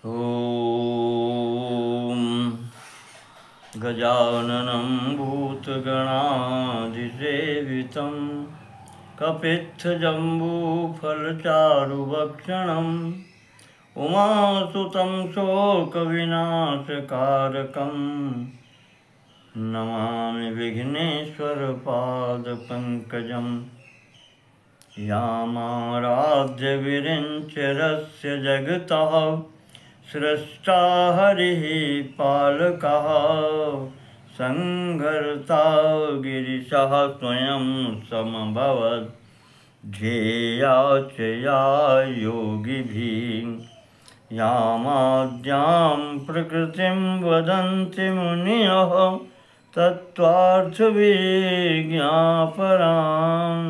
ॐ गजाननं भूतगणाधिसेवितं कपित्थजम्बूफलचारुभक्षणम् उमासुतं शोकविनाशकारकं नमामि विघ्नेश्वरपादपङ्कजं। यामाराध्य विरिञ्चरस्य जगतः स्रष्टा हरिः पालकः संहर्ता गिरिशः स्वयं समभवत् ध्येया च या योगिभिः। यामाद्यां प्रकृतिं वदन्ति मुनयः तत्त्वार्थविज्ञापरां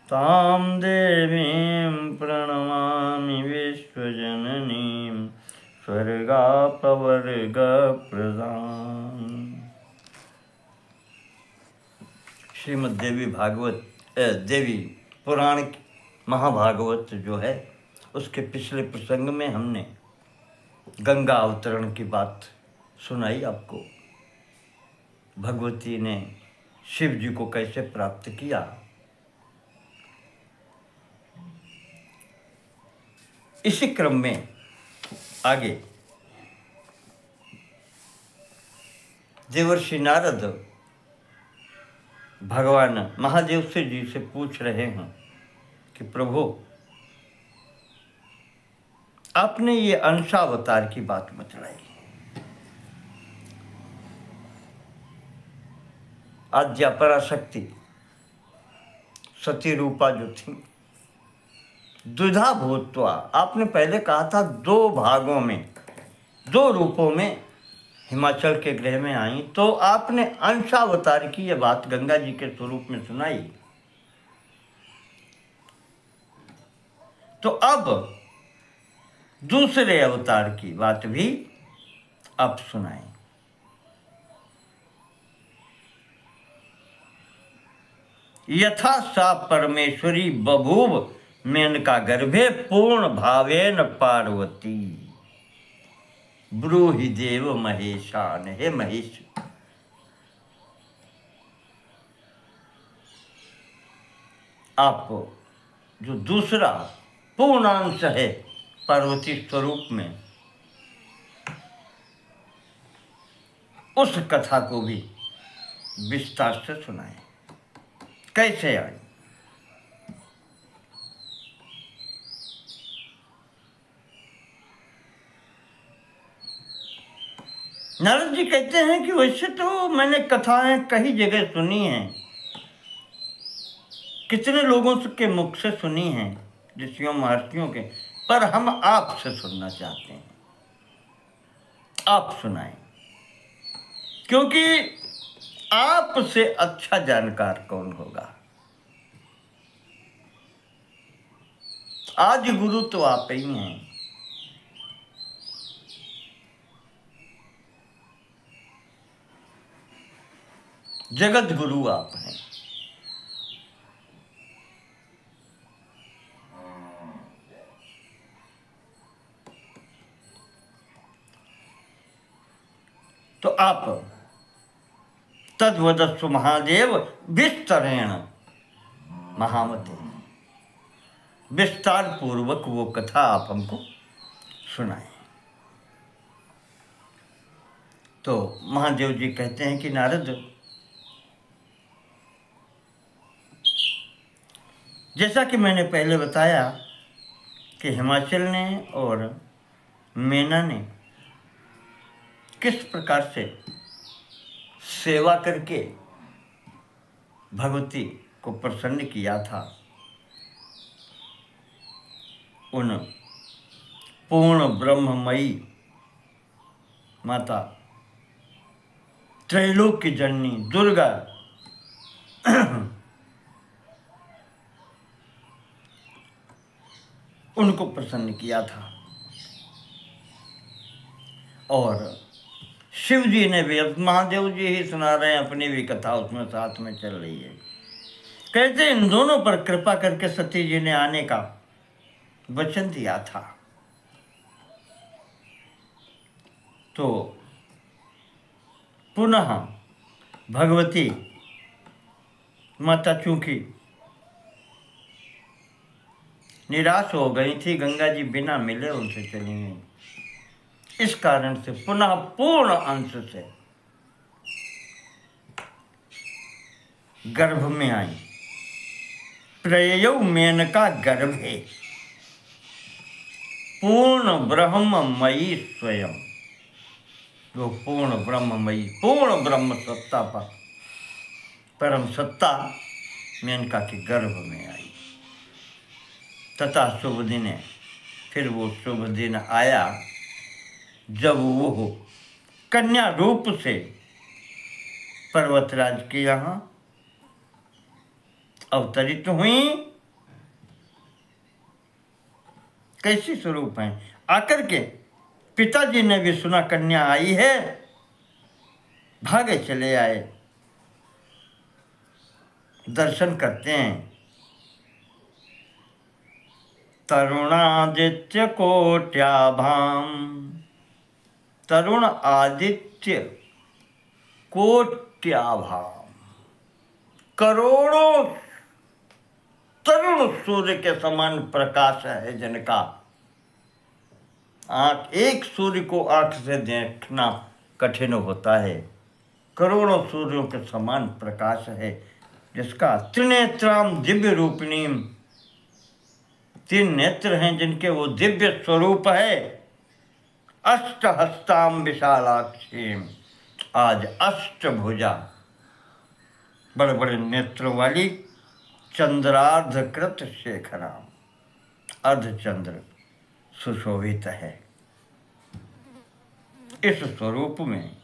तां देवीं प्रणमामि विश्वजननीं स्वर्गापवर्गप्रदाम्। श्रीमद् देवी भागवत देवी पुराण महाभागवत जो है उसके पिछले प्रसंग में हमने गंगा अवतरण की बात सुनाई आपको। भगवती ने शिव जी को कैसे प्राप्त किया, इसी क्रम में आगे देवर्षि नारद भगवान महादेव जी से पूछ रहे हैं कि प्रभु, आपने ये अंशावतार की बात बतलाई। आद्या पराशक्ति सती रूपा जो थी, द्विधा भूत्वा, आपने पहले कहा था दो भागों में, दो रूपों में हिमाचल के ग्रह में आई, तो आपने अंशावतार की यह बात गंगा जी के स्वरूप में सुनाई। तो अब दूसरे अवतार की बात भी आप सुनाएं। यथा सा परमेश्वरी बभूव मेनका गर्भे पूर्ण भावेन पार्वती ब्रूहि देव महेशान। हे महेश, आप जो दूसरा पूर्णांश है पार्वती स्वरूप में, उस कथा को भी विस्तार से सुनाए। कैसे आई? नारद जी कहते हैं कि वैसे तो मैंने कथाएं कई जगह सुनी हैं, कितने लोगों के मुख से सुनी हैं, ऋषियों महर्षियों के, पर हम आपसे सुनना चाहते हैं। आप सुनाएं, क्योंकि आपसे अच्छा जानकार कौन होगा। आज गुरु तो आप ही हैं। जगत गुरु आप हैं। तो आप तद्वदस्व महादेव विस्तरेण महामते, विस्तार पूर्वक वो कथा आप हमको सुनाएं। तो महादेव जी कहते हैं कि नारद, जैसा कि मैंने पहले बताया कि हिमाचल ने और मेना ने किस प्रकार से सेवा करके भगवती को प्रसन्न किया था, उन पूर्ण ब्रह्ममयी माता त्रैलोक्य जननी दुर्गा उनको प्रसन्न किया था। और शिव जी ने भी, अब महादेव जी ही सुना रहे हैं, अपनी भी कथा उसमें साथ में चल रही है। कहते इन दोनों पर कृपा करके सती जी ने आने का वचन दिया था। तो पुनः भगवती माता चूंकि निराश हो गई थी, गंगा जी बिना मिले उनसे चली गई। इस कारण से पुनः पूर्ण अंश से गर्भ में आई। प्रययौ मेनका गर्भे पूर्ण ब्रह्ममयी स्वयं, जो पूर्ण ब्रह्ममयी, पूर्ण ब्रह्म सत्ता पर परम सत्ता मेनका के गर्भ में आई। तथा शुभ दिन, फिर वो शुभ दिन आया जब वो कन्या रूप से पर्वतराज के यहाँ अवतरित हुई। कैसी स्वरूप है? आकर के पिताजी ने भी सुना कन्या आई है, भागे चले आए, दर्शन करते हैं। तरुणादित्य कोट्याभाम, तरुण आदित्य कोट्याभाम, करोड़ों तरुण सूर्य के समान प्रकाश है जिनका आंख, एक सूर्य को आंख से देखना कठिन होता है, करोड़ों सूर्यों के समान प्रकाश है जिसका त्रिनेत्राम दिव्य रूपिणीम, तीन नेत्र हैं जिनके वो दिव्य स्वरूप है। अष्टहस्ताम विशालाक्षीम, आज अष्टभुजा, बड़े बड़े नेत्रों वाली चंद्रार्धकृत शेखराम, अर्धचंद्र सुशोभित है। इस स्वरूप में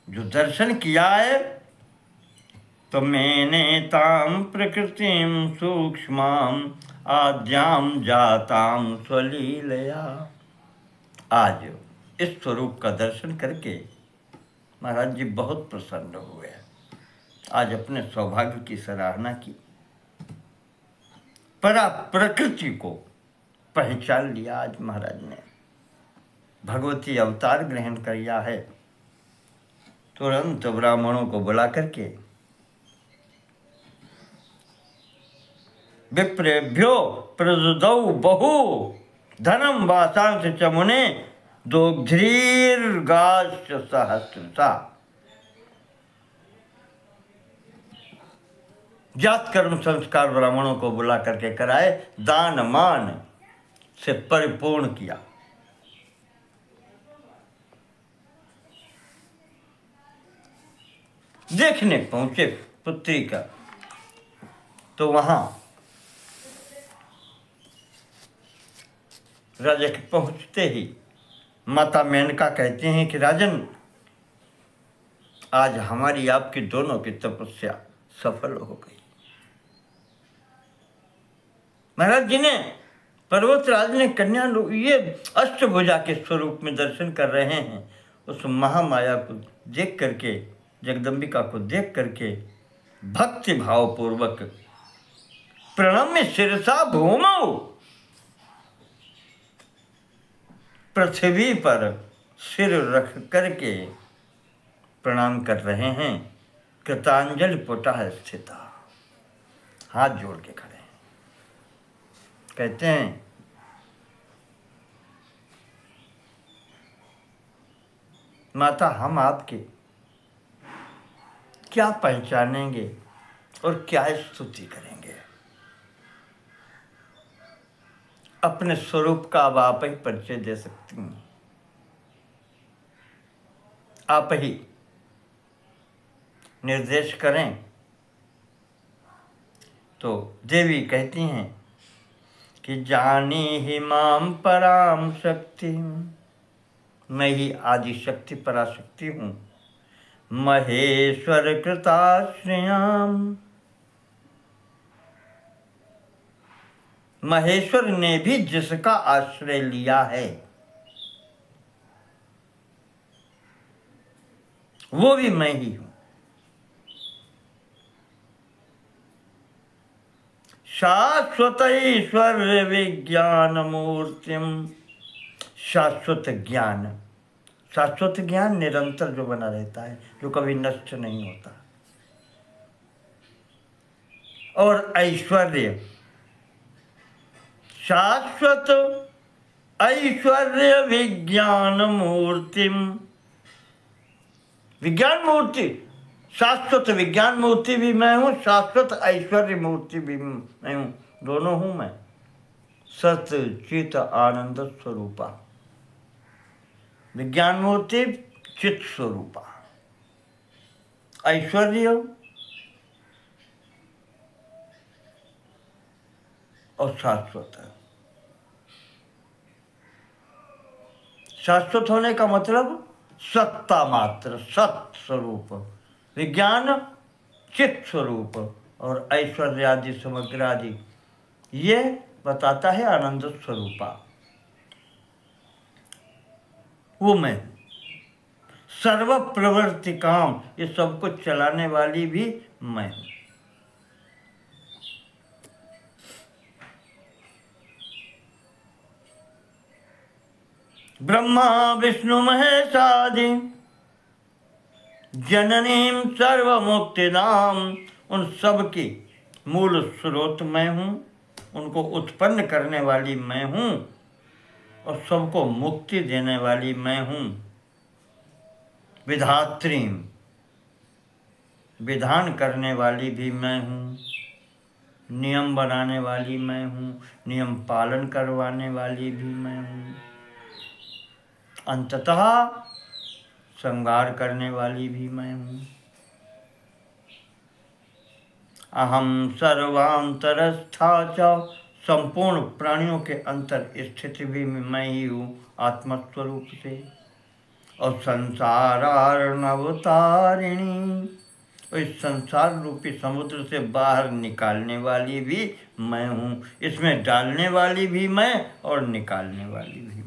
जो दर्शन किया है, तो मैंने ताम प्रकृतिम सूक्ष्माम आद्याम जाताम स्वलीलया, आज इस स्वरूप का दर्शन करके महाराज जी बहुत प्रसन्न हुए। आज अपने सौभाग्य की सराहना की, परा प्रकृति को पहचान लिया। आज महाराज ने भगवती अवतार ग्रहण किया है। तुरंत ब्राह्मणों को बुला करके विप्रेभ्यो प्रददौ बहु धनम वासांश च मुने दोग्ध्रीर्गाश्च सहस्रता, जात कर्म संस्कार ब्राह्मणों को बुला करके कराए, दान मान से परिपूर्ण किया। देखने पहुंचे पुत्री का, तो वहां राजा के पहुंचते ही माता मेनका कहते हैं कि राजन, आज हमारी आपकी दोनों की तपस्या सफल हो गई। महाराज जी ने, पर्वतराज ने कन्या, ये अष्टभुजा के स्वरूप में दर्शन कर रहे हैं। उस महामाया को देख करके, जगदम्बिका को देख करके भक्ति भाव पूर्वक प्रणम्य शिरसा भूमौ, पृथ्वी पर सिर रख करके प्रणाम कर रहे हैं। कृतांजलि पुटः स्थिता, हाथ जोड़ के खड़े हैं। कहते हैं माता, हम आपके क्या पहचानेंगे और क्या स्तुति करेंगे? अपने स्वरूप का अब आप ही परिचय दे सकती हैं, आप ही निर्देश करें। तो देवी कहती हैं कि जानी ही माम पराम शक्ति, मैं ही आदि शक्ति पराशक्ति हूँ। महेश्वर कृताश्रयाम, महेश्वर ने भी जिसका आश्रय लिया है वो भी मैं ही हूं। शाश्वत ऐश्वर्य विज्ञान मूर्तिम। शाश्वत ज्ञान, शाश्वत ज्ञान निरंतर जो बना रहता है, जो कभी नष्ट नहीं होता। और ऐश्वर्य, शाश्वत ऐश्वर्य विज्ञान मूर्तिम। विज्ञान मूर्ति, शाश्वत विज्ञान मूर्ति भी मैं हूँ, शाश्वत ऐश्वर्य मूर्ति भी मैं हूँ, दोनों हूँ मैं। सत चित आनंद स्वरूपा। विज्ञान मूर्ति चित स्वरूपा, ऐश्वर्य और शाश्वत। शाश्वत होने का मतलब सत्ता मात्र, सत स्वरूप। विज्ञान चित स्वरूप और ऐश्वर्य आदि समग्र आदि, ये बताता है आनंद स्वरूपा, वो मैं। सर्व प्रवृत्ति काम, ये सब कुछ चलाने वाली भी मैं हूं। ब्रह्मा विष्णु महेशादि जननीम सर्व मुक्तिदाम। उन सब की मूल स्रोत मैं हूँ, उनको उत्पन्न करने वाली मैं हूँ और सबको मुक्ति देने वाली मैं हूँ। विधात्री, विधान करने वाली भी मैं हूँ, नियम बनाने वाली मैं हूँ, नियम पालन करवाने वाली भी मैं हूँ, अंततः संहार करने वाली भी मैं हूँ। अहम सर्वांतरस्था च, संपूर्ण प्राणियों के अंतर स्थिति भी मैं ही हूँ आत्मस्वरूप से। और संसारार्णवतारिणी, तो इस संसार रूपी समुद्र से बाहर निकालने वाली भी मैं हूँ। इसमें डालने वाली भी मैं और निकालने वाली भी मैं।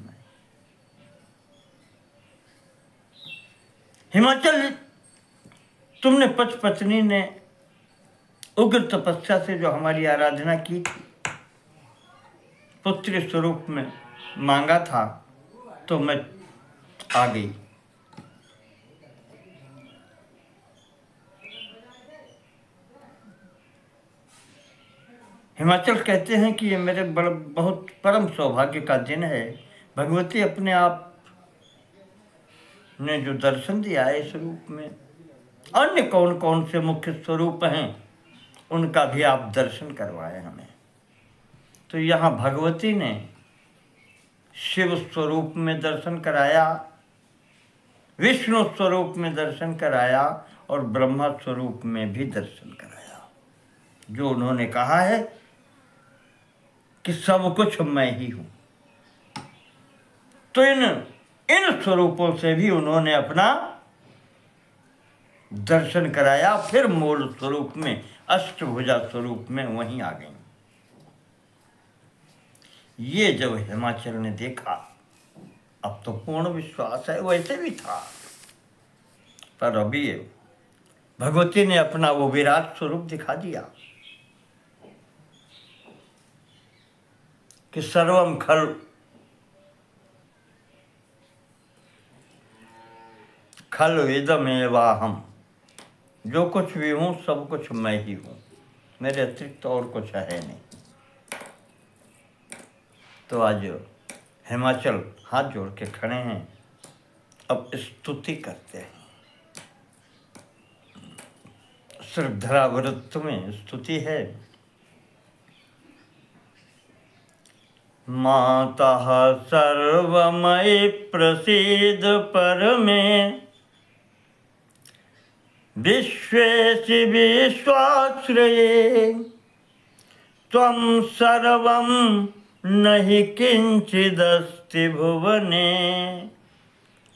हिमाचल, तुमने पचपत्नी ने उग्र तपस्या से जो हमारी आराधना की थी, पुत्र स्वरूप में मांगा था, तो मैं आ गई। हिमाचल कहते हैं कि ये मेरे बहुत परम सौभाग्य का दिन है। भगवती अपने आप ने जो दर्शन दिया है इस रूप में, अन्य कौन कौन से मुख्य स्वरूप हैं उनका भी आप दर्शन करवाए हमें। तो यहाँ भगवती ने शिव स्वरूप में दर्शन कराया, विष्णु स्वरूप में दर्शन कराया और ब्रह्मा स्वरूप में भी दर्शन कराया। जो उन्होंने कहा है कि सब कुछ मैं ही हूँ, तो इन स्वरूपों से भी उन्होंने अपना दर्शन कराया। फिर मूल स्वरूप में, अष्टभुजा स्वरूप में वहीं आ गई। ये जब हिमाचल ने देखा, अब तो पूर्ण विश्वास है, वैसे भी था, पर अभी भगवती ने अपना वो विराट स्वरूप दिखा दिया कि सर्वम खल इदमेवाहम, जो कुछ भी हूँ सब कुछ मैं ही हूँ, मेरे अतिरिक्त तो और कुछ है नहीं। तो आज हिमाचल हाथ जोड़ के खड़े हैं, अब स्तुति करते हैं। श्रद्धावृत्त में स्तुति है। मातः सर्वमयि प्रसीद परमे, विश्वेशि विश्वाश्रये, त्वं सर्वं नहि किंचिदस्ति भुवने,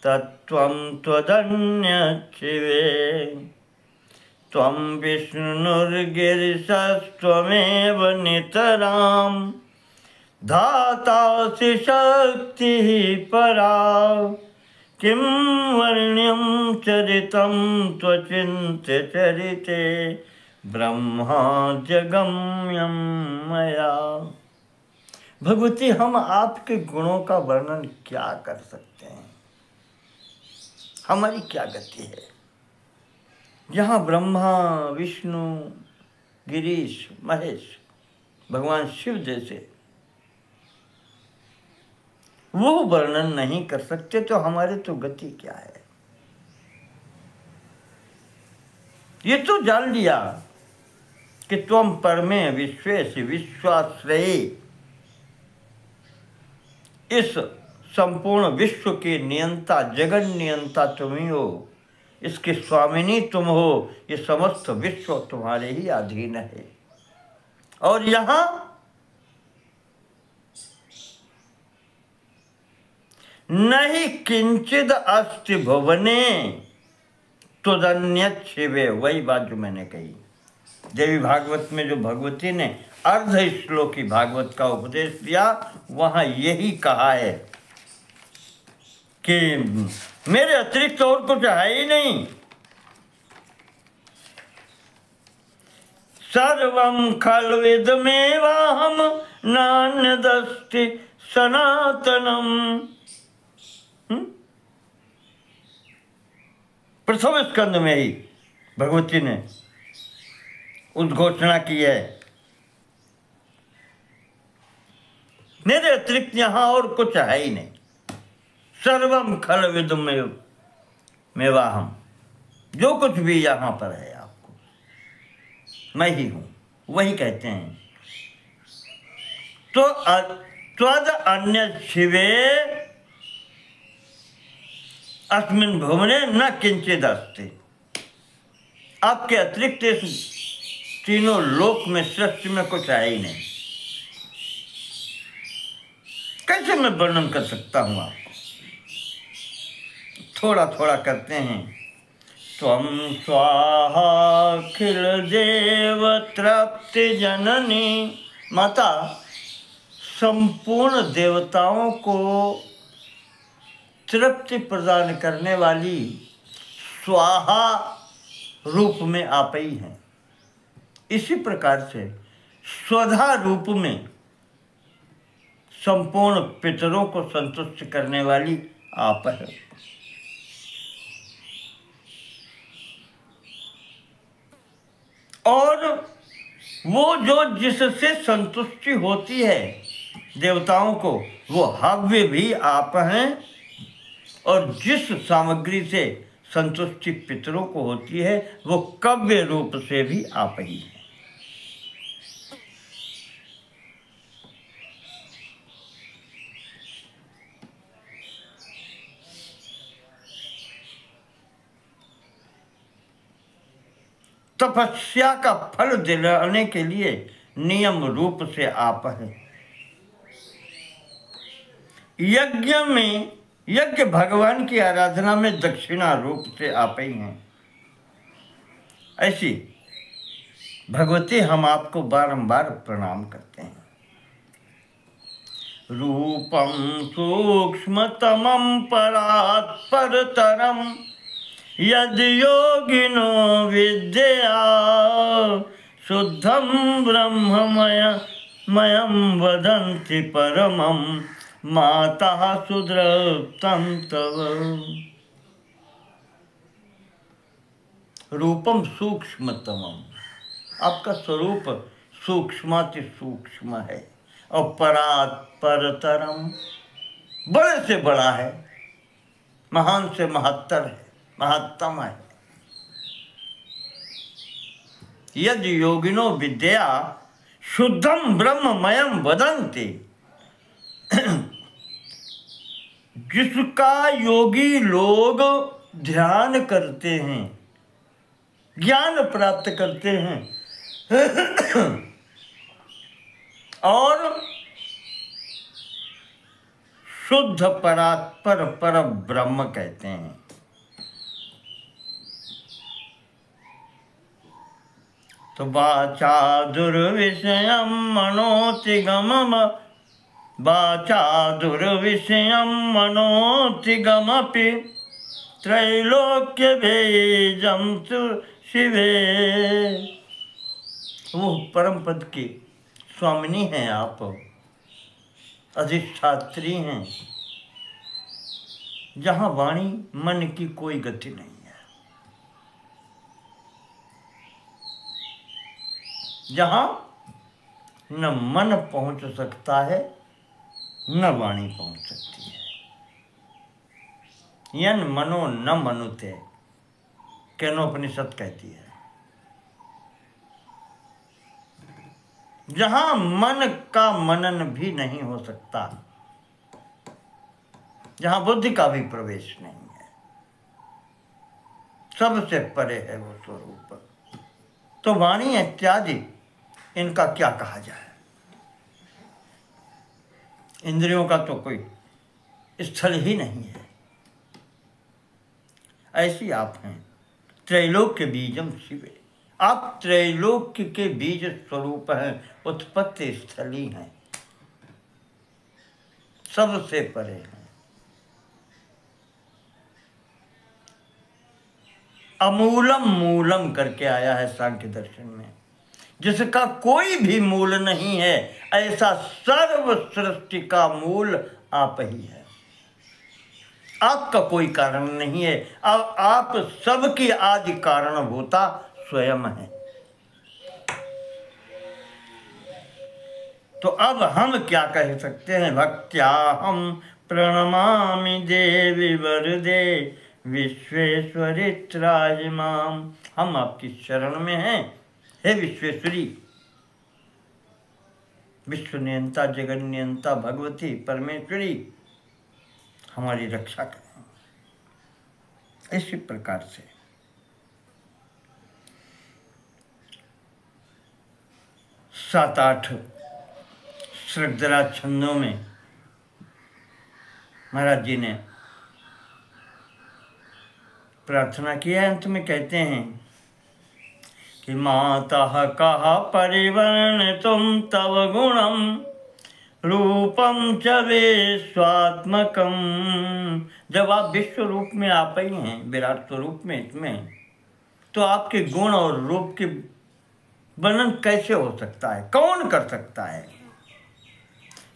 तत्त्वं त्वदन्यच्छिवे। त्वं विष्णुर्गिरिशस्त्वमेव नितरां, धातासि शक्तिः परा, किं वर्ण्यं चरितं त्वचिन्त्यचरिते, ब्रह्मा जगम्यम मया। भगवती, हम आपके गुणों का वर्णन क्या कर सकते हैं? हमारी क्या गति है? जहाँ ब्रह्मा, विष्णु, गिरीश, महेश, भगवान शिव जैसे वो वर्णन नहीं कर सकते, तो हमारे तो गति क्या है? ये तो जान लिया कि त्वम परमे विश्वेश विश्वाश्रये, इस संपूर्ण विश्व के नियंता, जगन नियंता तुम ही हो, इसके स्वामिनी तुम हो, ये समस्त विश्व तुम्हारे ही अधीन है। और यहाँ नहीं किंचिद अस्ति भुवने तुदन्यत् शिवे। वही बात जो मैंने कही, देवी भागवत में जो भगवती ने अर्ध श्लोकी भागवत का उपदेश दिया, वहां यही कहा है कि मेरे अतिरिक्त और कुछ है ही नहीं। सर्वं खल्विदमेवाहं नान्यदस्ति सनातनम। प्रथम स्कंद में ही भगवती ने उद्घोषणा की है, मेरे अतिरिक्त यहां और कुछ है ही नहीं। सर्वम खल्विदमेवाहं, जो कुछ भी यहां पर है आपको, मैं ही हूं, वही कहते हैं। तो त्वद अन्य शिवे अस्मिन् भुवने न किंचिद अस्ति। आपके अतिरिक्त इस तीनों लोक में, सृष्टि में कुछ है ही नहीं। कैसे मैं वर्णन कर सकता हूं आपको? थोड़ा थोड़ा करते हैं। त्वं स्वाहाखिल देव तृप्ति जननी। माता, संपूर्ण देवताओं को तृप्ति प्रदान करने वाली स्वाहा रूप में आप ही हैं। इसी प्रकार से स्वधा रूप में संपूर्ण पितरों को संतुष्ट करने वाली आप है। और वो जो जिससे संतुष्टि होती है देवताओं को, वो हव्य भी आप हैं, और जिस सामग्री से संतुष्टि पितरों को होती है, वो कव्य रूप से भी आप ही हैं। तपस्या का फल दिलाने के लिए नियम रूप से आप हैं। यज्ञ में, यज्ञ भगवान की आराधना में दक्षिणा रूप से आप ही हैं। ऐसी भगवती, हम आपको बारंबार प्रणाम करते हैं। रूपम सूक्ष्मतमं परात् परतरम यद योगिनो विद्या शुद्धं ब्रह्ममयं वदन्ति परमं माता सुदृप्तं तव। रूपम सूक्ष्मतमम, आपका स्वरूप सूक्ष्माति सूक्ष्म है, और परात् परतरम, बड़े से बड़ा है, महान से महत्तर है, महत्तम है। यद योगिनो विद्या शुद्धम ब्रह्ममयम वदन्ति, जिसका योगी लोग ध्यान करते हैं, ज्ञान प्राप्त करते हैं, और शुद्ध परात्पर पर ब्रह्म कहते हैं। तो वाचा दुर्विषयं मनोतिगमम, वाचा दुर्विषयं मनोतिगमपि त्रैलोक्य भेजं तु शिवे। वो परम पद की स्वामिनी हैं आप, अधिष्ठात्री हैं, जहाँ वाणी मन की कोई गति नहीं है, जहाँ न मन पहुँच सकता है न वाणी पहुँच सकती है। यन मनो न मनुते केनोपनिषद कहती है। जहां मन का मनन भी नहीं हो सकता, जहां बुद्धि का भी प्रवेश नहीं है, सबसे परे है वो स्वरूप। तो वाणी इत्यादि इनका क्या कहा जाए। इंद्रियों का तो कोई स्थल ही नहीं है। ऐसी आप हैं त्रैलोक्य बीजम शिवे। आप त्रैलोक्य के बीज स्वरूप हैं, उत्पत्ति स्थली हैं, सबसे परे हैं। अमूलम मूलम करके आया है सांख्य दर्शन में, जिसका कोई भी मूल नहीं है, ऐसा सर्व सृष्टि का मूल आप ही है। आपका कोई कारण नहीं है, अब आप सबकी आदि कारणभूता स्वयं है। तो अब हम क्या कह सकते हैं। भक्त्या हम प्रणमामि देवी वरदे विश्वेश्वरी त्राहि माम। हम आपकी शरण में हैं, हे विश्वेश्वरी, विश्वनियंता जगन्नियंता भगवती परमेश्वरी, हमारी रक्षा करें। इसी प्रकार से 7-8 श्रद्धरा छंदों में महाराज जी ने प्रार्थना किया। अंत में कहते हैं कि माता कहा परिवर्ण तुम तव गुणम रूपम च विश्वात्मकम। जब आप विश्व रूप में आप ही हैं, विराट स्वरूप में इसमें, तो आपके गुण और रूप के वर्णन कैसे हो सकता है, कौन कर सकता है।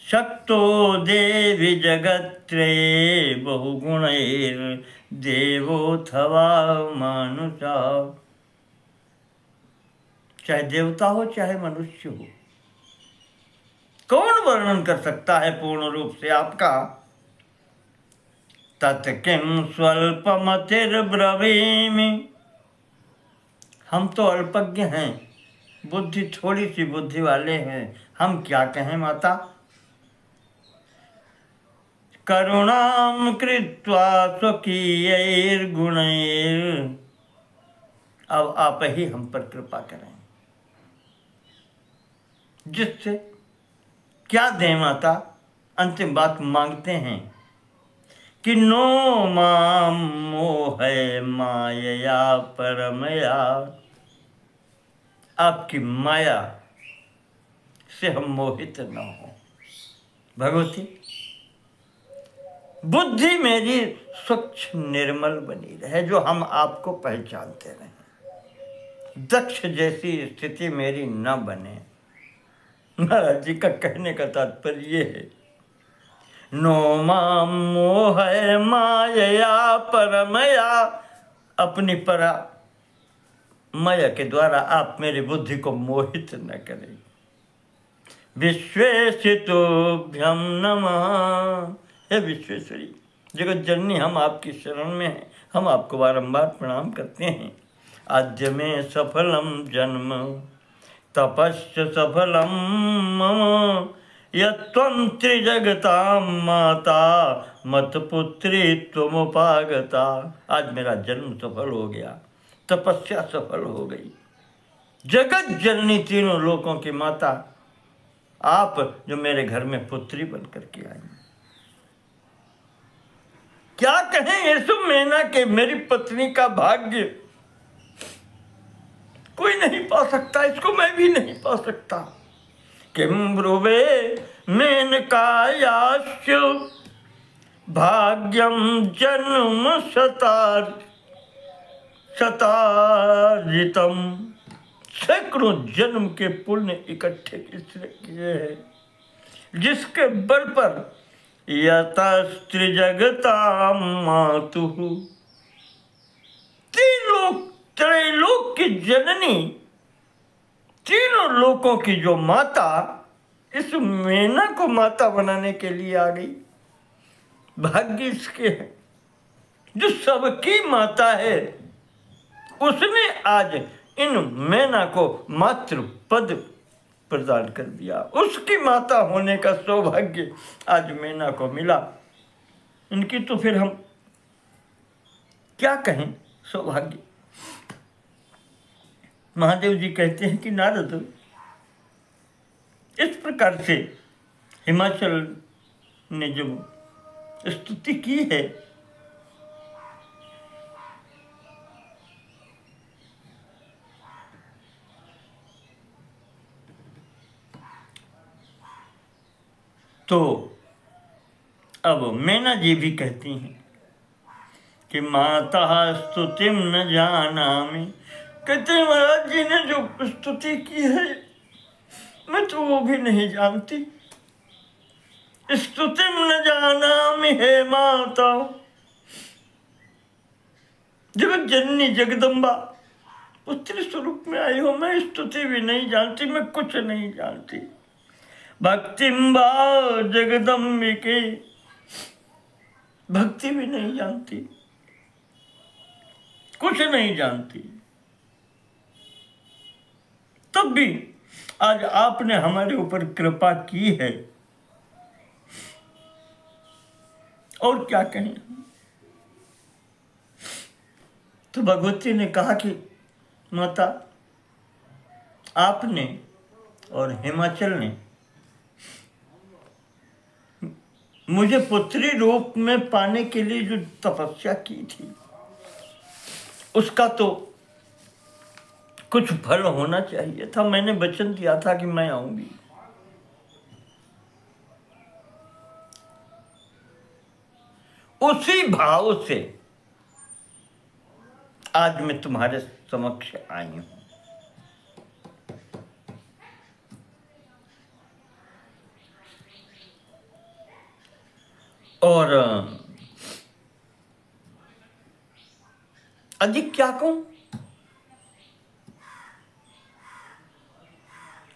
शक्तो देवी जगत्त्रये बहुगुणैर देवोऽथवा मानुषा। चाहे देवता हो चाहे मनुष्य हो, कौन वर्णन कर सकता है पूर्ण रूप से आपका। तत् किं स्वल्पमतिर्ब्रवीमि। हम तो अल्पज्ञ हैं, बुद्धि थोड़ी सी बुद्धि वाले हैं, हम क्या कहें माता। करुणां कृत्वा स्वकीयैर्गुणैर्। अब आप ही हम पर कृपा करें। जिससे क्या दें माता, अंतिम बात मांगते हैं कि नो माम मोहय मायया परमया। आपकी माया से हम मोहित न हो भगवती। बुद्धि मेरी स्वच्छ निर्मल बनी रहे, जो हम आपको पहचानते रहें। दक्ष जैसी स्थिति मेरी न बने। महाराज जी का कहने का तात्पर्य ये है, नो माम मोहय मायया परमया। अपनी परा माया के द्वारा आप मेरी बुद्धि को मोहित न करें। विश्वेशितोभ्यम नमः। हे विश्वेश्वरी जगत जननी, हम आपकी शरण में हैं, हम आपको बारंबार प्रणाम करते हैं। आद्य में सफलम जन्म तपश्च सफलम मम यत्त्वं त्रिजगतां माता मतपुत्री त्वमुपागता। आज मेरा जन्म सफल हो गया, तपस्या सफल हो गई। जगत जननी, तीनों लोकों की माता, आप जो मेरे घर में पुत्री बनकर के आई। क्या कहें यीशु मैना के मेरी पत्नी का भाग्य कोई नहीं पा सकता, इसको मैं भी नहीं पा सकता। किम ब्रुवे मेनकायाश्च भाग्यम जन्म शतार्जितम सैकड़ों जन्म के पुण्य इकट्ठे किए हैं, जिसके बल पर यतस्त्रिजगता मातुः, त्रैलोक की जननी, तीनों लोकों की जो माता इस मेना को माता बनाने के लिए आ गई। भाग्य इसके है जो सबकी माता है, उसने आज इन मेना को मातृ पद प्रदान कर दिया। उसकी माता होने का सौभाग्य आज मेना को मिला। इनकी तो फिर हम क्या कहें सौभाग्य। महादेव जी कहते हैं कि नारद, इस प्रकार से हिमाचल ने जब स्तुति की है तो अब मैना जी भी कहती हैं कि माता स्तुतिम न जानामि। कहते हैं महाराज जी ने जो स्तुति की है मैं तो वो भी नहीं जानती। स्तुतिम न जानामि हे माता, जगत जननी जगदम्बा पुत्री स्वरूप में आई हो, मैं स्तुति भी नहीं जानती, मैं कुछ नहीं जानती। भक्तिम्बा जगदम्बिके, भक्ति भी नहीं जानती, कुछ नहीं जानती। तब भी आज आपने हमारे ऊपर कृपा की है, और क्या कहें। तो भगवती ने कहा कि माता, आपने और हिमाचल ने मुझे पुत्री रूप में पाने के लिए जो तपस्या की थी, उसका तो कुछ फल होना चाहिए था। मैंने वचन दिया था कि मैं आऊंगी। उसी भाव से आज मैं तुम्हारे समक्ष आई हूं। और अधिक क्या कहूं।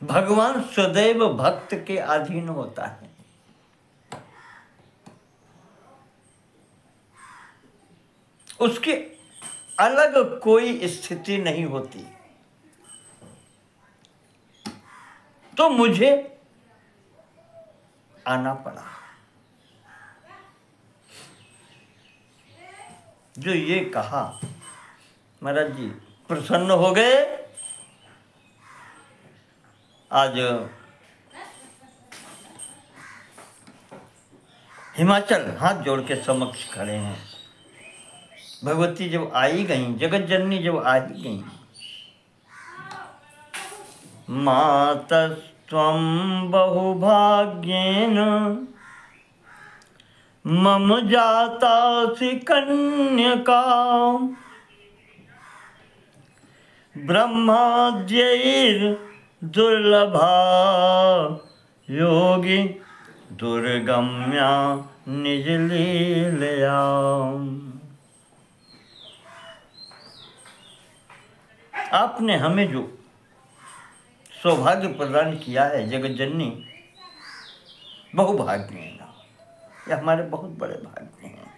भगवान सदैव भक्त के अधीन होता है। उसकी अलग कोई स्थिति नहीं होती। तो मुझे आना पड़ा। जो ये कहा, महाराज जी प्रसन्न हो गए। आज हिमाचल हाथ जोड़ के समक्ष खड़े हैं। भगवती जब आई गई, जगत जननी जब आई गई, मातस्त्वं बहुभाग्येन मम जातासि कन्यका, ब्रह्माद्यैर्दुर्लभा योगी दुर्गम्या निजलीलया। आपने हमें जो सौभाग्य प्रदान किया है जगत जननी, बहुभाग्य है। ये हमारे बहुत बड़े भाग्य हैं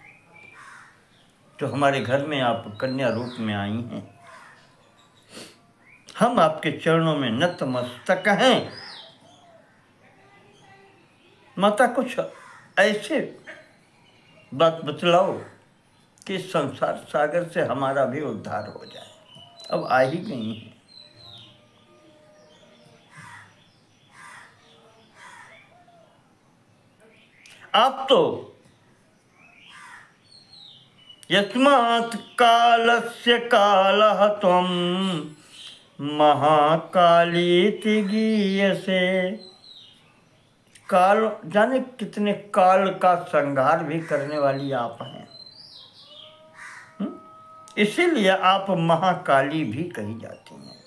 जो हमारे घर में आप कन्या रूप में आई हैं। हम आपके चरणों में नतमस्तक हैं। माता कुछ ऐसे बात बतलाओ कि संसार सागर से हमारा भी उद्धार हो जाए। अब आ ही गई हैं। आप तो यस्मात् कालस्य कालः त्वं महाकालीति गीयसे। काल जाने कितने काल का संहार भी करने वाली आप हैं। इसीलिए आप महाकाली भी कही जाती हैं।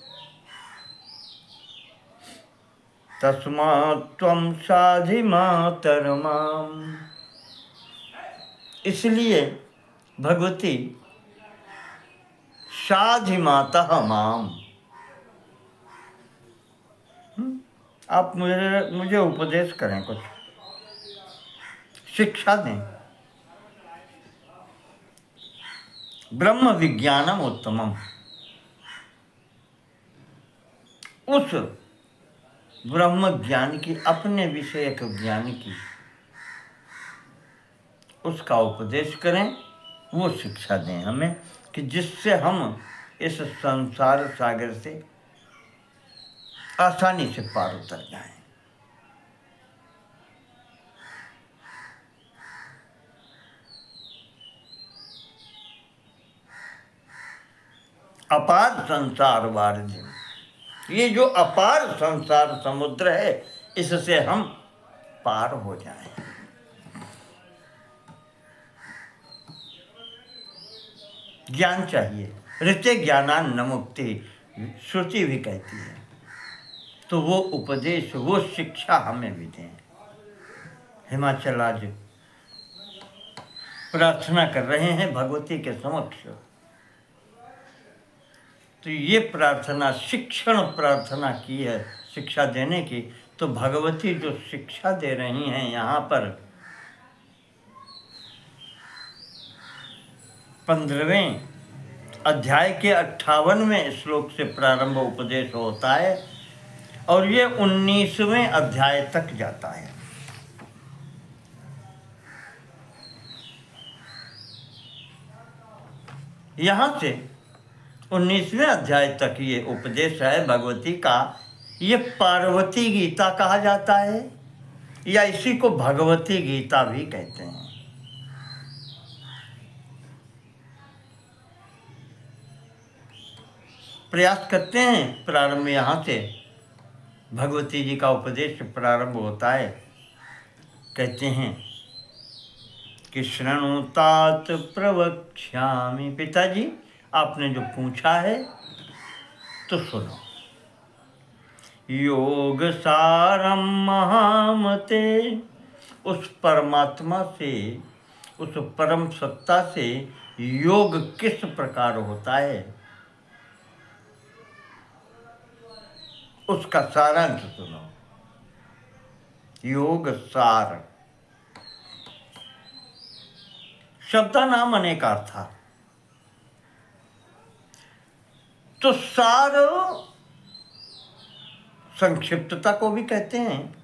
तस्मात् त्वं साधि मातर माम। इसलिए भगवती साधि माता माम, आप मुझे उपदेश करें, कुछ शिक्षा दें। ब्रह्म विज्ञानम उत्तमम, उस ब्रह्म ज्ञान की, अपने विषयक ज्ञान की, उसका उपदेश करें, वो शिक्षा दें हमें कि जिससे हम इस संसार सागर से आसानी से पार उतर जाएं। अपार संसार वारिधिम, ये जो अपार संसार समुद्र है, इससे हम पार हो जाएं। ज्ञान चाहिए, ऋते ज्ञानान न मुक्ति, श्रुति भी कहती है। तो वो उपदेश, वो शिक्षा हमें भी दें। हिमाचल आज प्रार्थना कर रहे हैं भगवती के समक्ष, तो ये प्रार्थना शिक्षण प्रार्थना की है, शिक्षा देने की। तो भगवती जो शिक्षा दे रही हैं यहाँ पर 15वें अध्याय के 58वें श्लोक से प्रारंभ उपदेश होता है और ये 19वें अध्याय तक जाता है। यहाँ से 19वें अध्याय तक ये उपदेश है भगवती का। ये पार्वती गीता कहा जाता है या इसी को भगवती गीता भी कहते हैं। प्रयास करते हैं प्रारंभ, यहाँ से भगवती जी का उपदेश प्रारंभ होता है। कहते हैं कि शृणुतात प्रवक्ष्यामि, पिताजी आपने जो पूछा है तो सुनो। योग सारम महामते, उस परमात्मा से, उस परम सत्ता से योग किस प्रकार होता है, उसका सारांश सुनो। योग सार शब्दानाम अनेकार्था, तो सार संक्षिप्तता को भी कहते हैं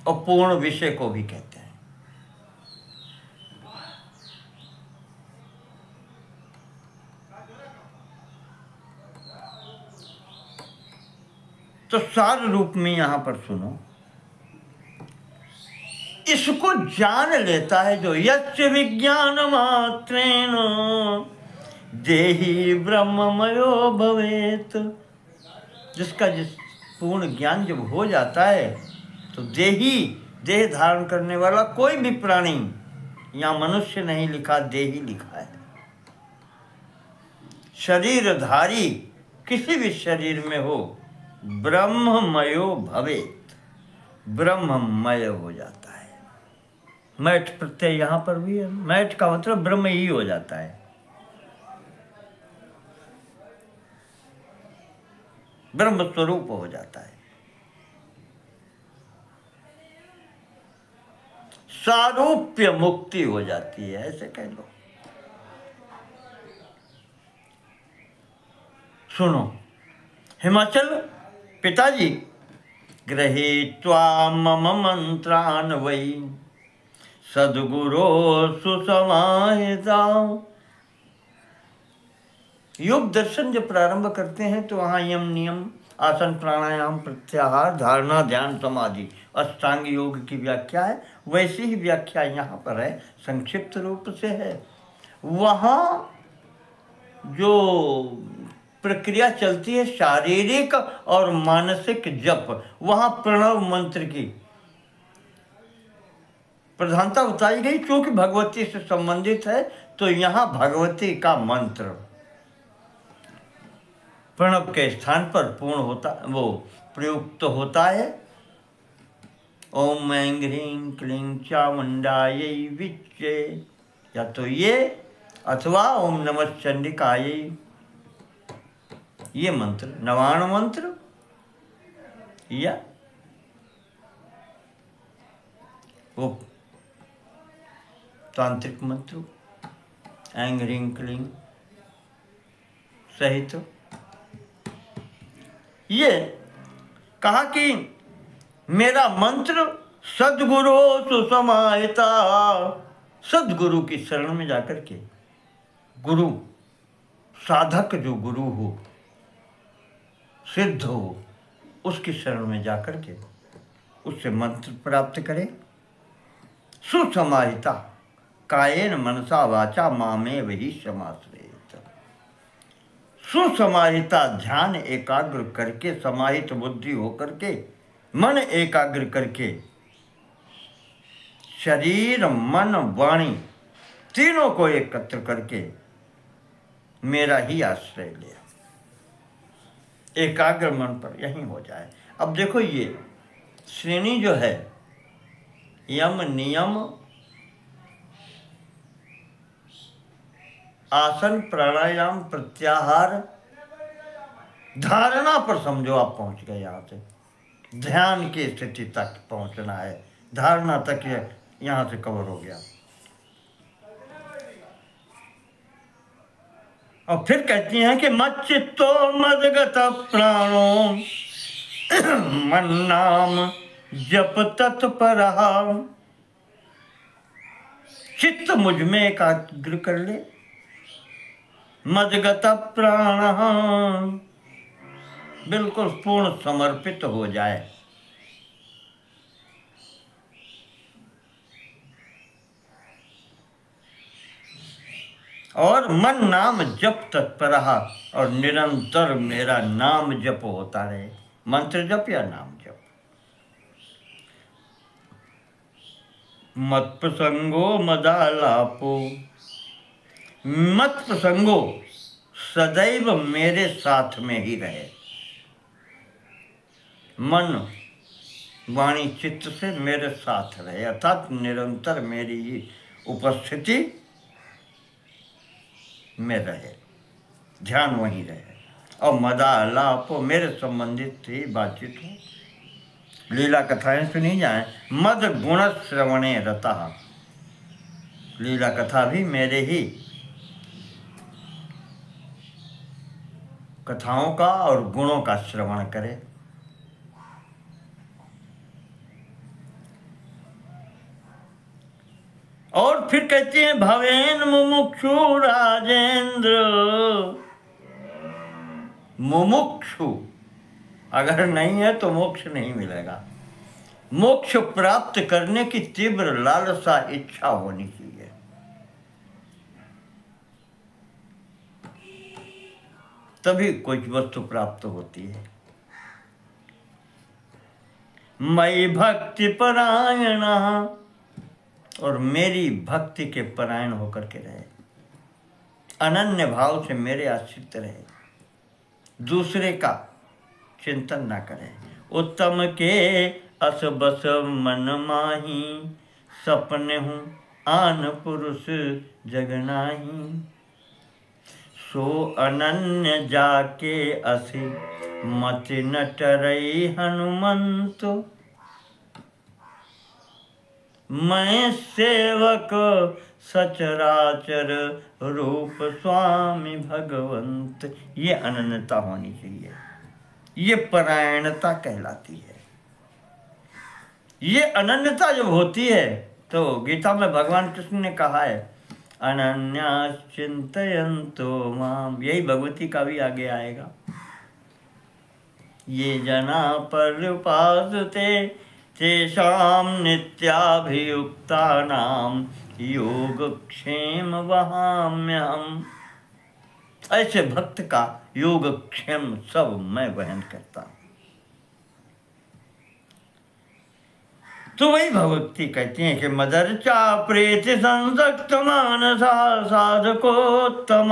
और पूर्ण विषय को भी कहते हैं। तो सार रूप में यहां पर सुनो, इसको जान लेता है जो यस्य विज्ञान मात्रेण देहि ब्रह्ममयो भवेत, जिसका जिस पूर्ण ज्ञान जब हो जाता है तो देही, देह धारण करने वाला कोई भी प्राणी, यहाँ मनुष्य नहीं लिखा, देही लिखा है, शरीरधारी किसी भी शरीर में हो, ब्रह्ममयो भवेत, ब्रह्ममय हो जाता है। मैठ प्रत्यय यहाँ पर भी है, मैठ का मतलब ब्रह्म ही हो जाता है, ब्रह्म स्वरूप हो जाता है। सारूप्य मुक्ति हो जाती है, ऐसे कह लो। सुनो, हिमाचल पिताजी गृहीत्वा मम मंत्रान् वै सद्गुरो सुसमाहिता। योग दर्शन जब प्रारंभ करते हैं तो वहाँ यम नियम, आसन प्राणायाम प्रत्याहार धारणा ध्यान समाधि अष्टांग योग की व्याख्या है। वैसी ही व्याख्या यहाँ पर है, संक्षिप्त रूप से है। वहाँ जो प्रक्रिया चलती है शारीरिक और मानसिक जप, वहाँ प्रणव मंत्र की प्रधानता बताई गई, क्योंकि भगवती से संबंधित है। तो यहाँ भगवती का मंत्र प्रणव के स्थान पर पूर्ण होता, वो प्रयुक्त होता है ओम ऐं ह्रीं क्लीं चामुंडायै विच्चे, या तो ये अथवा ओम नमः चंडिकायै, ये मंत्र नवाण मंत्र, या वो तांत्रिक मंत्र ऐं ह्रीं क्लीं सहित। ये कहा कि मेरा मंत्र सद्गुरु सुसमाहिता, सद्गुरु की शरण में जाकर के, गुरु साधक जो गुरु हो, सिद्ध हो, उसकी शरण में जाकर के उससे मंत्र प्राप्त करें। सुसमाहिता कायेन मनसा वाचा मामेव ही समाश्रयेत। सुसमाहिता ध्यान एकाग्र करके, समाहित बुद्धि होकर के, मन एकाग्र करके, शरीर मन वाणी तीनों को एकत्र करके मेरा ही आश्रय लिया, एकाग्र मन पर यही हो जाए। अब देखो ये श्रेणी जो है, यम नियम आसन प्राणायाम प्रत्याहार धारणा पर समझो आप पहुंच गए। यहाँ से ध्यान की स्थिति तक पहुंचना है, धारणा तक यहाँ से कवर हो गया। और फिर कहती हैं कि मच्चित्तो मदगत प्राणो मन नाम जप तत्परहा, चित्त मुझ में एकाग्र कर ले, मदगत प्राण बिल्कुल पूर्ण समर्पित हो जाए। और मन नाम जप तत्परहा, और निरंतर मेरा नाम जप होता रहे, मंत्र जप या नाम जप। मत प्रसंगो मदालापो, मत प्रसंगो सदैव मेरे साथ में ही रहे, मन वाणी चित्त से मेरे साथ रहे, अर्थात निरंतर मेरी ही उपस्थिति में रहे, ध्यान वहीं रहे। और मदालाप मेरे संबंधित ही बातचीत हो, लीला कथाएं सुनी जाए। मद गुण श्रवणे रता, लीला कथा भी मेरे ही कथाओं का और गुणों का श्रवण करे। और फिर कहते हैं भवेन मुमुक्षु राजेंद्र, मुमुक्षु अगर नहीं है तो मोक्ष नहीं मिलेगा। मोक्ष प्राप्त करने की तीव्र लालसा इच्छा होनी चाहिए। तभी कोई वस्तु प्राप्त होती है। मई भक्ति परायण, और मेरी भक्ति के परायण होकर के रहे, अनन्य भाव से मेरे आश्रित रहे, दूसरे का चिंतन ना करे। उत्तम के अस बस मन माही, सपने हूँ आन पुरुष जगनाही। सो अनन्य जाके असि मति न टरई हनुमंत, मैं सेवक सचराचर रूप स्वामी भगवंत। ये अनन्यता होनी चाहिए, ये परायणता कहलाती है। ये अनन्यता जब होती है तो गीता में भगवान कृष्ण ने कहा है अनन्याश्चिन्तयन्तो माम, यही भगवती का भी आगे आएगा। ये जना पर्युपासते तेषां नित्याभियुक्तानां योगक्षेम वहाम्यहम्। ऐसे भक्त का योगक्षेम सब मैं वहन करता हूँ। तो वही भगवती कहती हैं कि मदर्चा प्रीति संसक्त मानसा साधकोत्तम।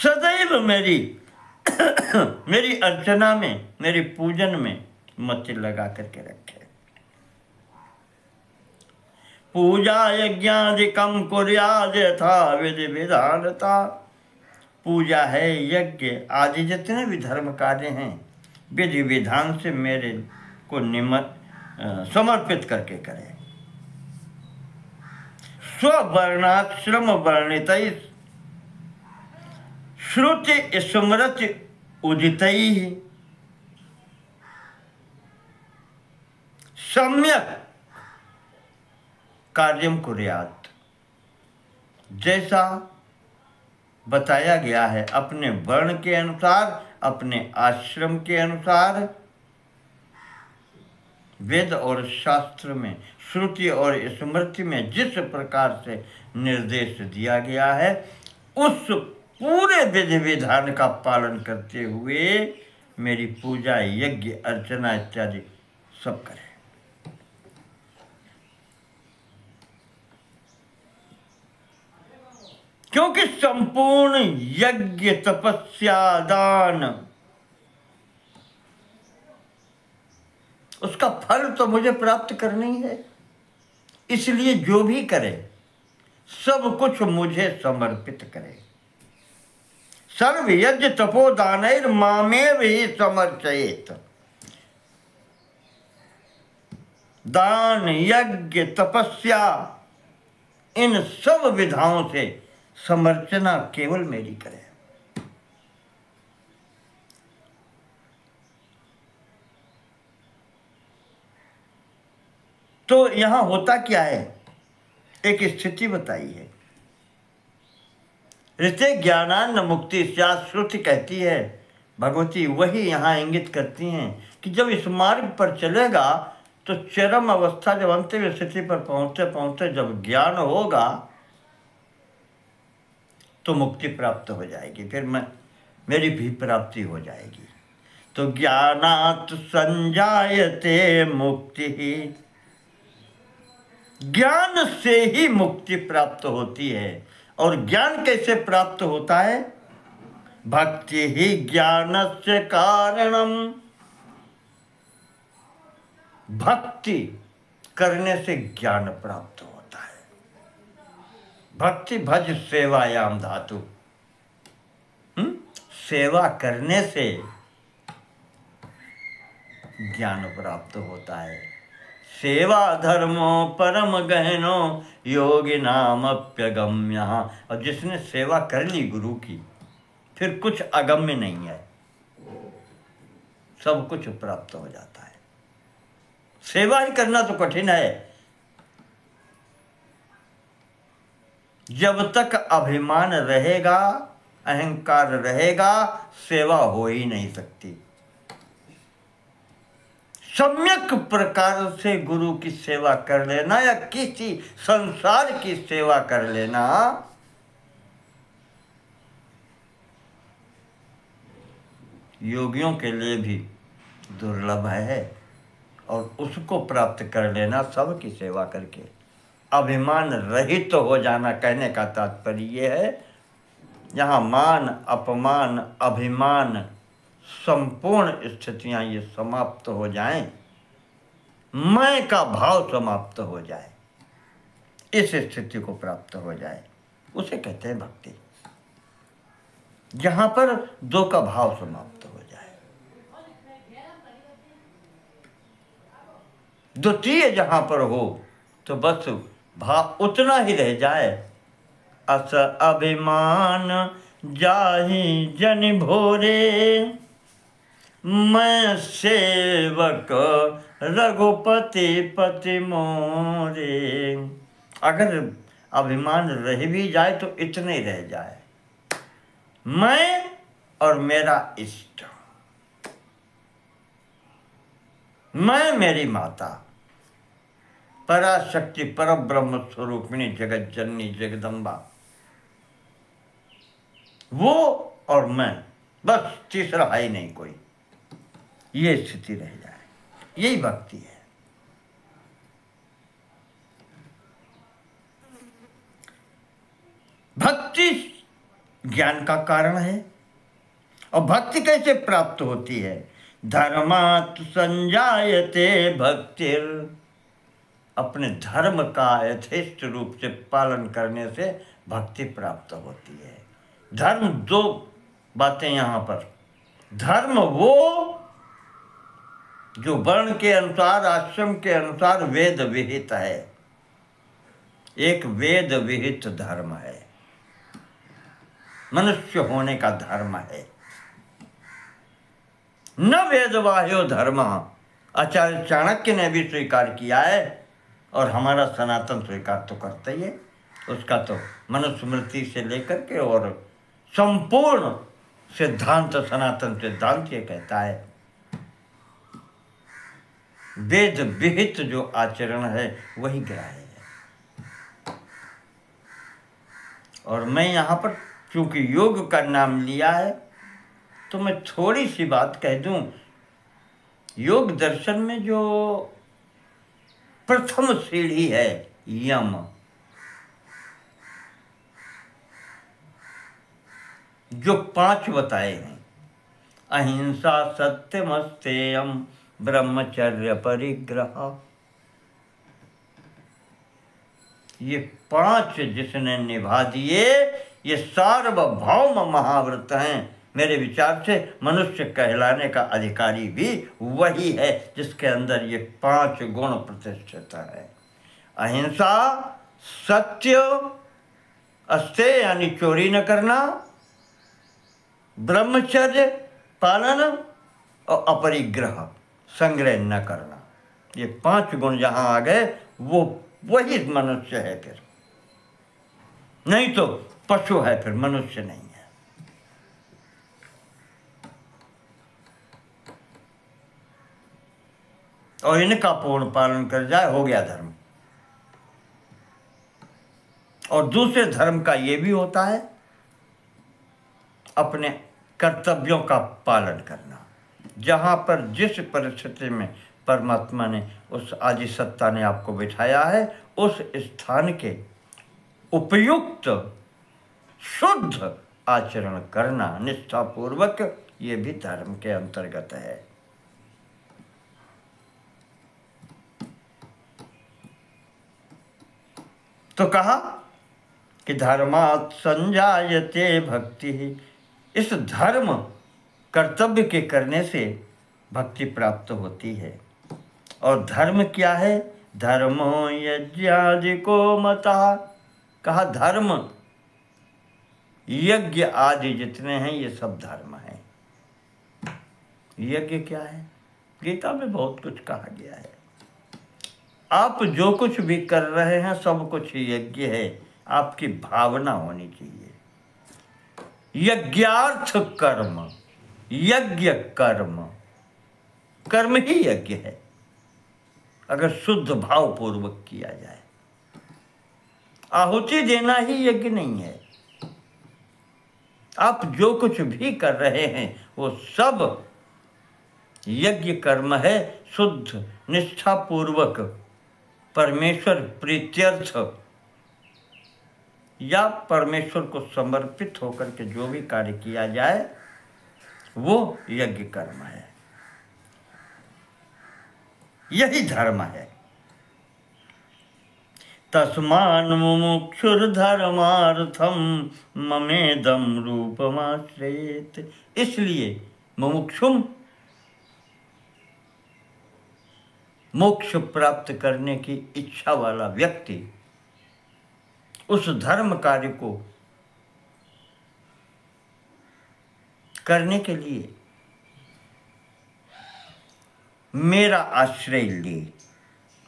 सदैव मेरी मेरी अर्चना में, मेरी पूजन में मति लगा करके रखे। पूजा यज्ञादिकम कुर्याद यथा विधि विधानता। पूजा है, यज्ञ आदि जितने भी धर्म कार्य हैं विधि विधान से मेरे को समर्पित करके करें। स्ववर्णाश्रम वर्णित श्रुति स्मृति उदित सम्यक कार्यम कुर्यात्। जैसा बताया गया है अपने वर्ण के अनुसार, अपने आश्रम के अनुसार, वेद और शास्त्र में, श्रुति और स्मृति में जिस प्रकार से निर्देश दिया गया है उस पूरे विधि विधान का पालन करते हुए मेरी पूजा, यज्ञ, अर्चना इत्यादि सब करें। क्योंकि संपूर्ण यज्ञ, तपस्या, दान, उसका फल तो मुझे प्राप्त करना ही है। इसलिए जो भी करे सब कुछ मुझे समर्पित करे। सर्व यज्ञ तपोदानैर मामेव ही समर्चयेत। दान, यज्ञ, तपस्या, इन सब विधाओं से समर्चना केवल मेरी करे। तो यहां होता क्या है, एक स्थिति बताई है। ऋते ज्ञानान्न मुक्ति स्यात्। श्रुति कहती है, भगवती वही यहाँ इंगित करती हैं कि जब इस मार्ग पर चलेगा तो चरम अवस्था, जब अंतिम स्थिति पर पहुँचते पहुँचते जब ज्ञान होगा तो मुक्ति प्राप्त हो जाएगी, फिर मेरी भी प्राप्ति हो जाएगी। तो ज्ञानात् संजायते मुक्ति ही। ज्ञान से ही मुक्ति प्राप्त होती है। और ज्ञान कैसे प्राप्त होता है? भक्ति ही ज्ञानस्य कारणम। भक्ति करने से ज्ञान प्राप्त होता है। भक्ति भज सेवायाम धातु। सेवा करने से ज्ञान प्राप्त होता है। सेवा धर्मो परम गहनो योगी नाम अप्यगम्य। और जिसने सेवा कर ली गुरु की, फिर कुछ अगम्य नहीं है, सब कुछ प्राप्त हो जाता है। सेवा ही करना तो कठिन है। जब तक अभिमान रहेगा, अहंकार रहेगा, सेवा हो ही नहीं सकती। सम्यक प्रकार से गुरु की सेवा कर लेना या किसी संसार की सेवा कर लेना योगियों के लिए भी दुर्लभ है। और उसको प्राप्त कर लेना सबकी सेवा करके अभिमान रहित तो हो जाना। कहने का तात्पर्य ये है, यहाँ मान, अपमान, अभिमान, संपूर्ण स्थितियां ये समाप्त हो जाएं, मैं का भाव समाप्त हो जाए, इस स्थिति को प्राप्त हो जाए, उसे कहते हैं भक्ति। जहां पर दो का भाव समाप्त हो जाए, द्वितीय जहां पर हो तो बस भाव उतना ही रह जाए। अस अभिमान जाहि जन भोरे, मैं सेवक रघुपति पति मोरे। अगर अभिमान रह भी जाए तो इतने ही रह जाए, मैं और मेरा इष्ट, मैं मेरी माता पराशक्ति परब्रह्म स्वरूपिणी जगत जननी जगदम्बा, वो और मैं, बस तीसरा है ही नहीं कोई। ये स्थिति रह जाए, यही भक्ति है। भक्ति ज्ञान का कारण है। और भक्ति कैसे प्राप्त होती है? धर्मात् संजायते भक्तिर, अपने धर्म का यथेष्ट रूप से पालन करने से भक्ति प्राप्त होती है। धर्म, दो बातें यहाँ पर। धर्म वो जो वर्ण के अनुसार, आश्रम के अनुसार वेद विहित है, एक वेद विहित धर्म है, मनुष्य होने का धर्म है। न वेदवाह्यो धर्म, आचार्य चाणक्य ने भी स्वीकार किया है और हमारा सनातन स्वीकार तो करता ही है। उसका तो मनुस्मृति से लेकर के और संपूर्ण सिद्धांत, सनातन सिद्धांत ये कहता है वेद विहित जो आचरण है वही ग्राह्य है। और मैं यहाँ पर चूंकि योग का नाम लिया है तो मैं थोड़ी सी बात कह दूं। योग दर्शन में जो प्रथम सीढ़ी है यम, जो 5 बताए हैं, अहिंसा, सत्यम, अस्तेयम, ब्रह्मचर्य, परिग्रह, ये 5 जिसने निभा दिए ये सार्वभौम महाव्रत हैं। मेरे विचार से मनुष्य कहलाने का अधिकारी भी वही है जिसके अंदर ये 5 गुण प्रतिष्ठित है। अहिंसा, सत्य, अस्तेय यानी चोरी न करना, ब्रह्मचर्य पालन और अपरिग्रह संग्रह न करना। ये 5 गुण जहां आ गए वो वही मनुष्य है। फिर नहीं तो पशु है, फिर मनुष्य नहीं है। और इनका पूर्ण पालन कर जाए हो गया धर्म। और दूसरे धर्म का ये भी होता है अपने कर्तव्यों का पालन करना। जहाँ पर जिस परिस्थिति में परमात्मा ने, उस आदि सत्ता ने आपको बिठाया है, उस स्थान के उपयुक्त शुद्ध आचरण करना निष्ठापूर्वक, ये भी धर्म के अंतर्गत है। तो कहा कि धर्मात् संजायते भक्ति, इस धर्म कर्तव्य के करने से भक्ति प्राप्त होती है। और धर्म क्या है? धर्मो यज्ञादि को मता, कहा धर्म यज्ञ आदि जितने हैं ये सब धर्म है। यज्ञ क्या है? गीता में बहुत कुछ कहा गया है। आप जो कुछ भी कर रहे हैं सब कुछ यज्ञ है, आपकी भावना होनी चाहिए। यज्ञार्थ कर्म, यज्ञ कर्म, कर्म ही यज्ञ है अगर शुद्ध भाव पूर्वक किया जाए। आहुति देना ही यज्ञ नहीं है। आप जो कुछ भी कर रहे हैं वो सब यज्ञ कर्म है, शुद्ध निष्ठा पूर्वक परमेश्वर प्रीत्यर्थ या परमेश्वर को समर्पित होकर के जो भी कार्य किया जाए वो यज्ञ कर्म है, यही धर्म है। तस्मान् मुमुक्षुर्धर्मार्थम ममेदं रूपमाश्रयेत्, इसलिए मुमुक्षुम मोक्ष प्राप्त करने की इच्छा वाला व्यक्ति उस धर्म कार्य को करने के लिए मेरा आश्रय ले।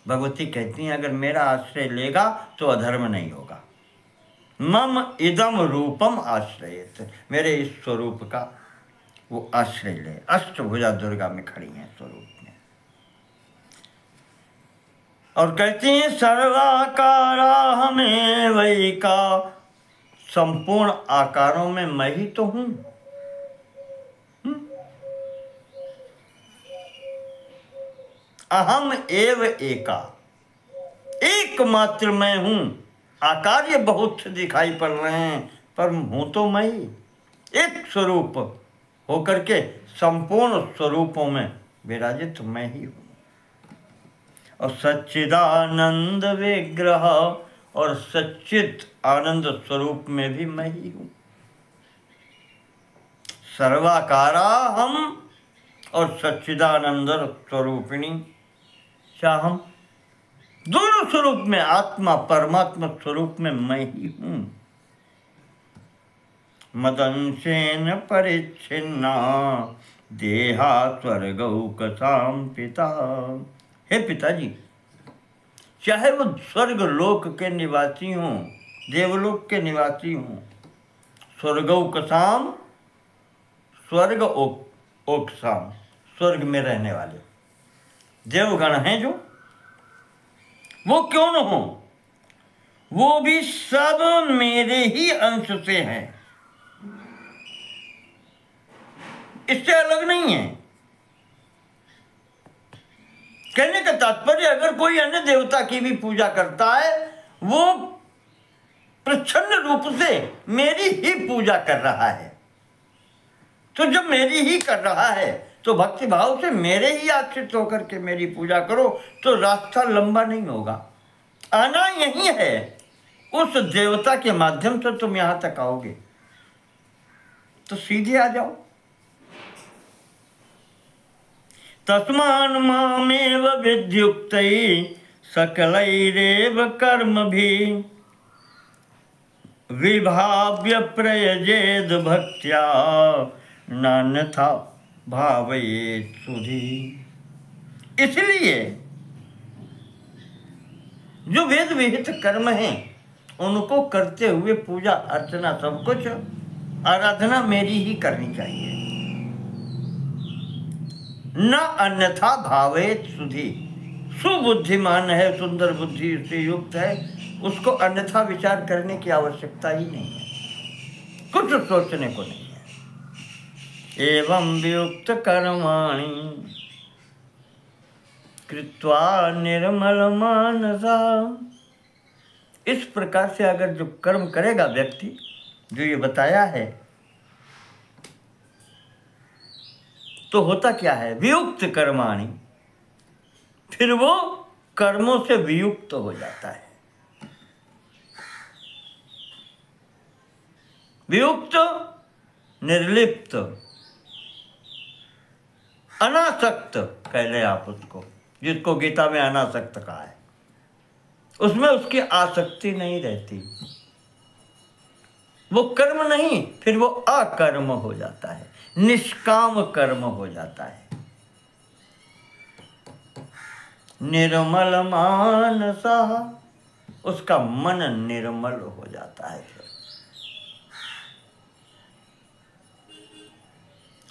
भगवती कहती हैं अगर मेरा आश्रय लेगा तो अधर्म नहीं होगा। मम इदम रूपम आश्रयेत्, मेरे इस स्वरूप का वो आश्रय ले। अष्टभुजा दुर्गा में खड़ी हैं स्वरूप में और कहती हैं सर्वाकारा हमें वही का, संपूर्ण आकारों में मैं ही तो हूं। अहम एव एका, एकमात्र मैं हूं। आकार ये बहुत से दिखाई पड़ रहे हैं पर हूं तो मैं ही, एक स्वरूप होकर के संपूर्ण स्वरूपों में विराजित मैं ही हूं। और सच्चिदानंद विग्रह और सच्चित आनंद स्वरूप में भी मैं ही हूं। सर्वाकारा हम और सच्चिदानंद स्वरूपिणी चाहम, दोनों स्वरूप में, आत्मा परमात्मा स्वरूप में मैं ही हूं। मदंशेन परिच्छिन्ना देहा स्वर्गौकसाम पिता। हे पिताजी, चाहे वो स्वर्ग लोक के निवासी हों, देवलोक के निवासी हों, स्वर्गौकसाम, स्वर्ग ओकसाम, स्वर्ग में रहने वाले देवगण हैं जो, वो क्यों न हो, वो भी सब मेरे ही अंश से हैं, इससे अलग नहीं है। कहने का तात्पर्य, अगर कोई अन्य देवता की भी पूजा करता है, वो प्रच्छन्न रूप से मेरी ही पूजा कर रहा है। तो जब मेरी ही कर रहा है तो भक्ति भाव से मेरे ही आश्रित होकर के मेरी पूजा करो, तो रास्ता लंबा नहीं होगा। आना यही है, उस देवता के माध्यम से तुम यहां तक आओगे, तो सीधे आ जाओ। तस्मान् मामेव विद्युक्तैः सकलैरेव कर्मभिः विभाव्य प्रयजेद भक्त्या नान्यथा भावयेत् सुधी। इसलिए जो वेद विहित कर्म हैं उनको करते हुए पूजा अर्चना सब कुछ आराधना मेरी ही करनी चाहिए, न अन्यथा भावेत सुधी। सुबुद्धिमान है, सुंदर बुद्धि से युक्त है, उसको अन्यथा विचार करने की आवश्यकता ही नहीं है, कुछ सोचने को नहीं है। एवं वियुक्त कर्माणि कृत्वा निर्मल मानसा। इस प्रकार से अगर जो कर्म करेगा व्यक्ति, जो ये बताया है, तो होता क्या है, वियुक्त कर्माणि, फिर वो कर्मों से वियुक्त हो जाता है। वियुक्त, निर्लिप्त, अनासक्त कह ले आप उसको, जिसको गीता में अनासक्त कहा है, उसमें उसकी आसक्ति नहीं रहती, वो कर्म नहीं, फिर वो अकर्म हो जाता है, निष्काम कर्म हो जाता है। निर्मल मानसा, उसका मन निर्मल हो जाता है।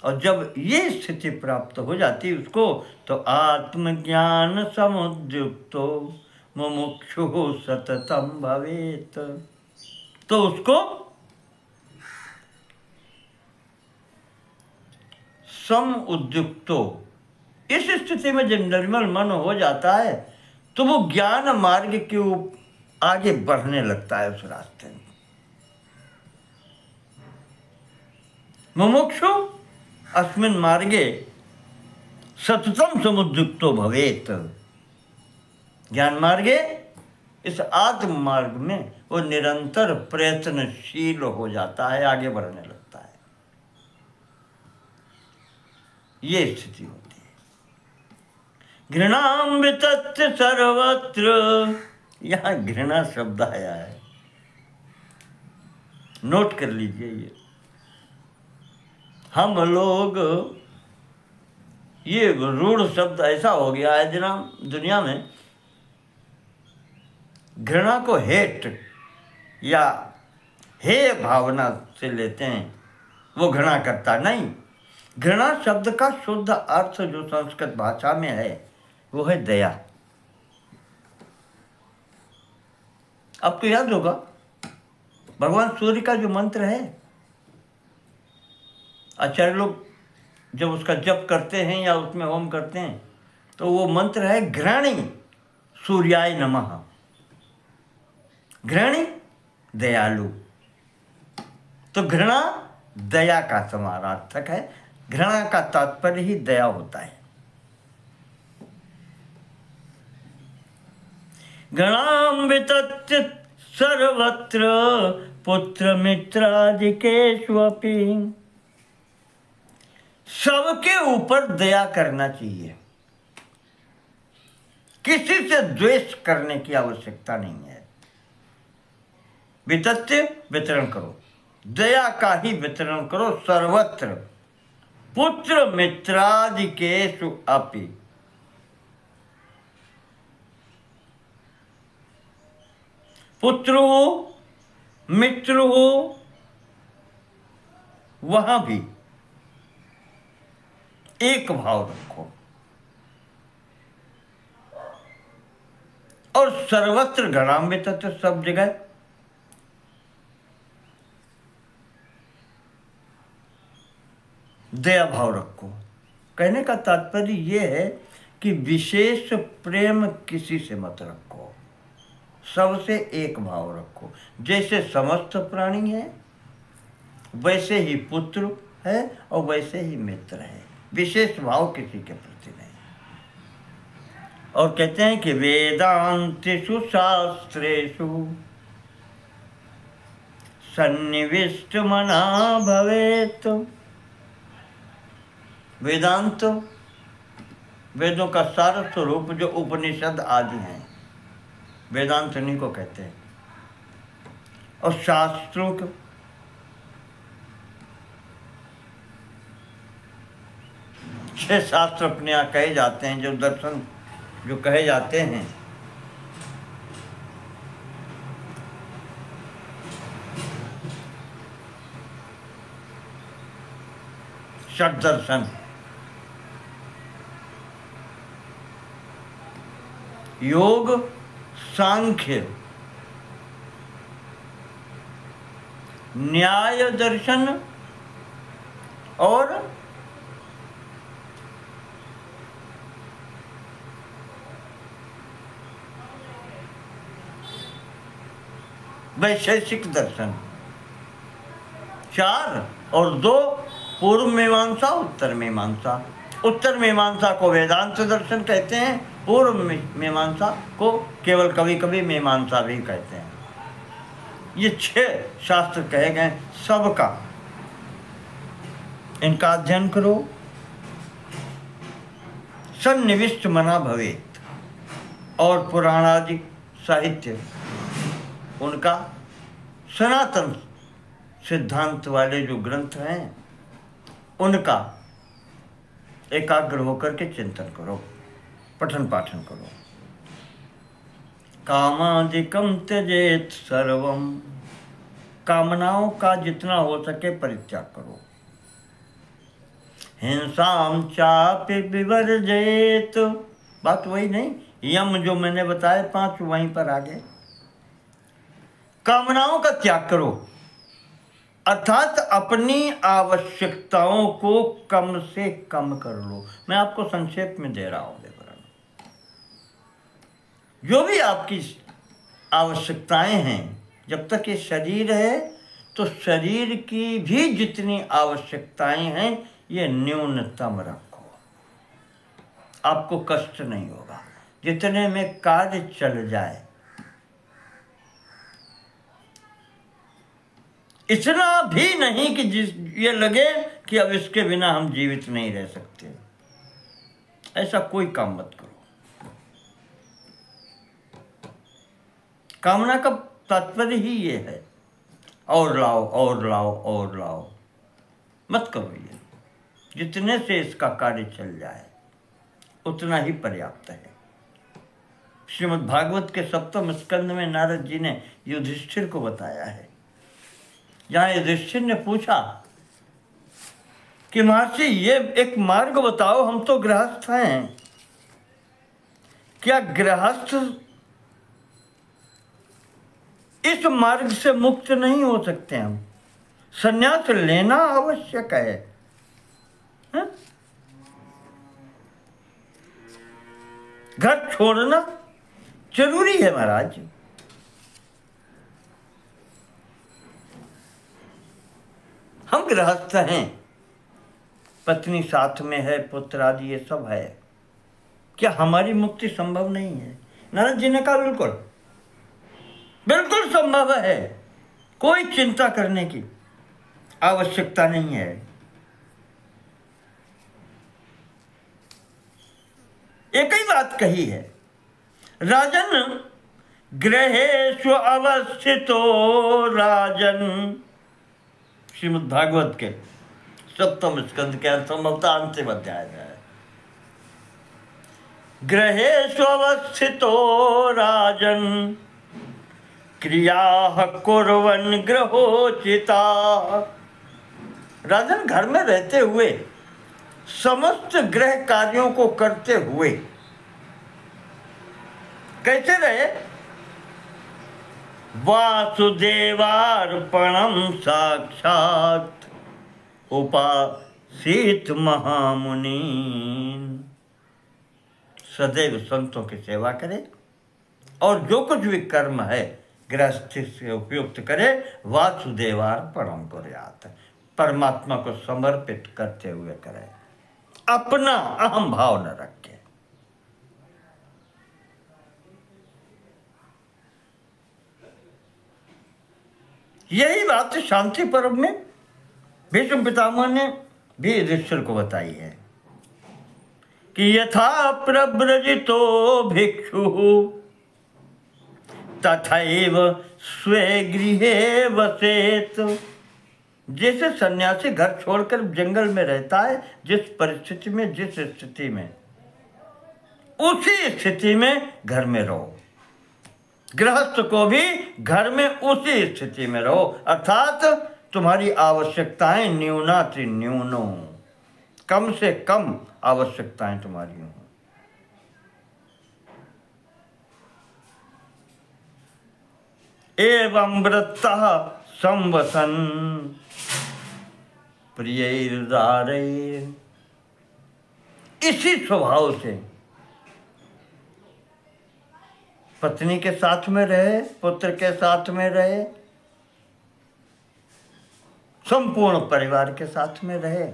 और जब ये स्थिति प्राप्त हो जाती है उसको, तो आत्मज्ञान समुद्युक्तो मुमुक्षु सततम भवेत। तो उसको सम उद्युक्तो, इस स्थिति में जब निर्मल मन हो जाता है तो वो ज्ञान मार्ग के आगे बढ़ने लगता है उस रास्ते में। मुमुक्षु अस्मिन् मार्गे सततम समुद्युक्तो भवेत। ज्ञान मार्गे, इस आत्म मार्ग में वो निरंतर प्रयत्नशील हो जाता है, आगे बढ़ने लगता है। ये स्थिति होती है। घृणाम वितत्य सर्वत्र, यहाँ घृणा शब्द आया है, नोट कर लीजिए। ये हम लोग, ये रूढ़ शब्द ऐसा हो गया है जनाब दुनिया में, घृणा को हेट या हे भावना से लेते हैं, वो घृणा करता नहीं। घृणा शब्द का शुद्ध अर्थ जो संस्कृत भाषा में है वो है दया। आपको याद होगा भगवान सूर्य का जो मंत्र है, आचार्य लोग जब उसका जप करते हैं या उसमें होम करते हैं तो वो मंत्र है घृणी सूर्याय नमः। घृणी दयालु, तो घृणा दया का समानार्थक है। घृणा का तात्पर्य ही दया होता है। घृणाम वितत्य सर्वत्र पुत्र मित्रादिकेष्वपि। सबके ऊपर दया करना चाहिए, किसी से द्वेष करने की आवश्यकता नहीं है। वितत्य वितरण करो, दया का ही वितरण करो सर्वत्र, पुत्र मित्रादिकेषु अपि। पुत्र हो, मित्र हो, वहां भी एक भाव रखो। और सर्वत्र घृणान्वित तो सब जगह दया भाव रखो। कहने का तात्पर्य यह है कि विशेष प्रेम किसी से मत रखो, सबसे एक भाव रखो। जैसे समस्त प्राणी है वैसे ही पुत्र है और वैसे ही मित्र है, विशेष भाव किसी के प्रति नहीं। और कहते हैं कि वेदांतेषु शास्त्रेषु सन्निविष्ट मना भवेत्। वेदांत वेदों का सार स्वरूप जो उपनिषद आदि हैं, वेदांत इन्हीं को कहते हैं। और शास्त्रों को 6 शास्त्र अपने यहाँ कहे जाते हैं, जो दर्शन जो कहे जाते हैं। षट दर्शन, योग, सांख्य, न्याय दर्शन और वैशेषिक दर्शन 4 और 2 पूर्व मीमांसा, उत्तर मीमांसा। उत्तर मीमांसा को वेदांत दर्शन कहते हैं, पूर्व मीमांसा को केवल कभी कभी मीमांसा भी कहते हैं। ये 6 शास्त्र कहे गए, सबका इनका अध्ययन करो। सन्निविष्ट मना भवेत्। और पुराणादि साहित्य, उनका सनातन सिद्धांत वाले जो ग्रंथ हैं, उनका एकाग्र होकर के चिंतन करो, पठन पाठन करो। कामादिकम त्यजेत सर्वम। कामनाओं का जितना हो सके परित्याग करो। हिंसाम चापि विवर्जेत। बात वही नहीं, यम जो मैंने बताए 5 वहीं पर आ गए। कामनाओं का त्याग करो, अर्थात अपनी आवश्यकताओं को कम से कम कर लो। मैं आपको संक्षेप में दे रहा हूं विवरण। जो भी आपकी आवश्यकताएं हैं, जब तक ये शरीर है तो शरीर की भी जितनी आवश्यकताएं हैं ये न्यूनतम रखो, आपको कष्ट नहीं होगा। जितने में कार्य चल जाए, इतना भी नहीं कि ये लगे कि अब इसके बिना हम जीवित नहीं रह सकते। ऐसा कोई काम मत करो। कामना का तात्पर्य ही ये है, और लाओ और लाओ और लाओ, मत करो। ये जितने से इसका कार्य चल जाए उतना ही पर्याप्त है। श्रीमद् भागवत के 7वें स्कंद में नारद जी ने युधिष्ठिर को बताया है। जहाँ युधिष्ठिर ने पूछा कि महर्षि ये एक मार्ग बताओ, हम तो गृहस्थ हैं, क्या गृहस्थ इस मार्ग से मुक्त नहीं हो सकते? हम संन्यास लेना आवश्यक है, हा? घर छोड़ना जरूरी है महाराज। गृहस्थ हैं, पत्नी साथ में है, पुत्र आदि ये सब है, क्या हमारी मुक्ति संभव नहीं है? नारद जी ने कहा बिल्कुल बिल्कुल संभव है, कोई चिंता करने की आवश्यकता नहीं है। एक ही बात कही है, राजन गृहेषु अवस्थितो राजन, श्रीमद् भागवत के 7वें स्कंद के अंतिम अध्याय में है। गृहेषु अवस्थितो राजन क्रियाः कुर्वन् गृहोचिता। राजन घर में रहते हुए समस्त गृह कार्यों को करते हुए कैसे रहे? वासुदेवार्पणम साक्षात उपासीत महामुनि। सदैव संतों की सेवा करे और जो कुछ भी कर्म है गृहस्थी से उपयुक्त करे, वासुदेवार्पणम कुर्यात्, परमात्मा को समर्पित करते हुए करे, अपना अहम भाव न रखे। यही बात शांति पर्व में भीष्म पितामह ने भी युधिष्ठिर को बताई है कि यथा प्रव्रजितो भिक्षु तथैव स्वे गृहे वसेत। जैसे सन्यासी घर छोड़कर जंगल में रहता है, जिस परिस्थिति में, जिस स्थिति में, उसी स्थिति में घर में रहो। गृहस्थ को भी घर में उसी स्थिति में रहो, अर्थात तुम्हारी आवश्यकताएं न्यूनातिन्यूनो, कम से कम आवश्यकताएं तुम्हारी हों। एवं वृत्तः संवसन प्रियैर्दारैर्, इसी स्वभाव से पत्नी के साथ में रहे, पुत्र के साथ में रहे, संपूर्ण परिवार के साथ में रहे।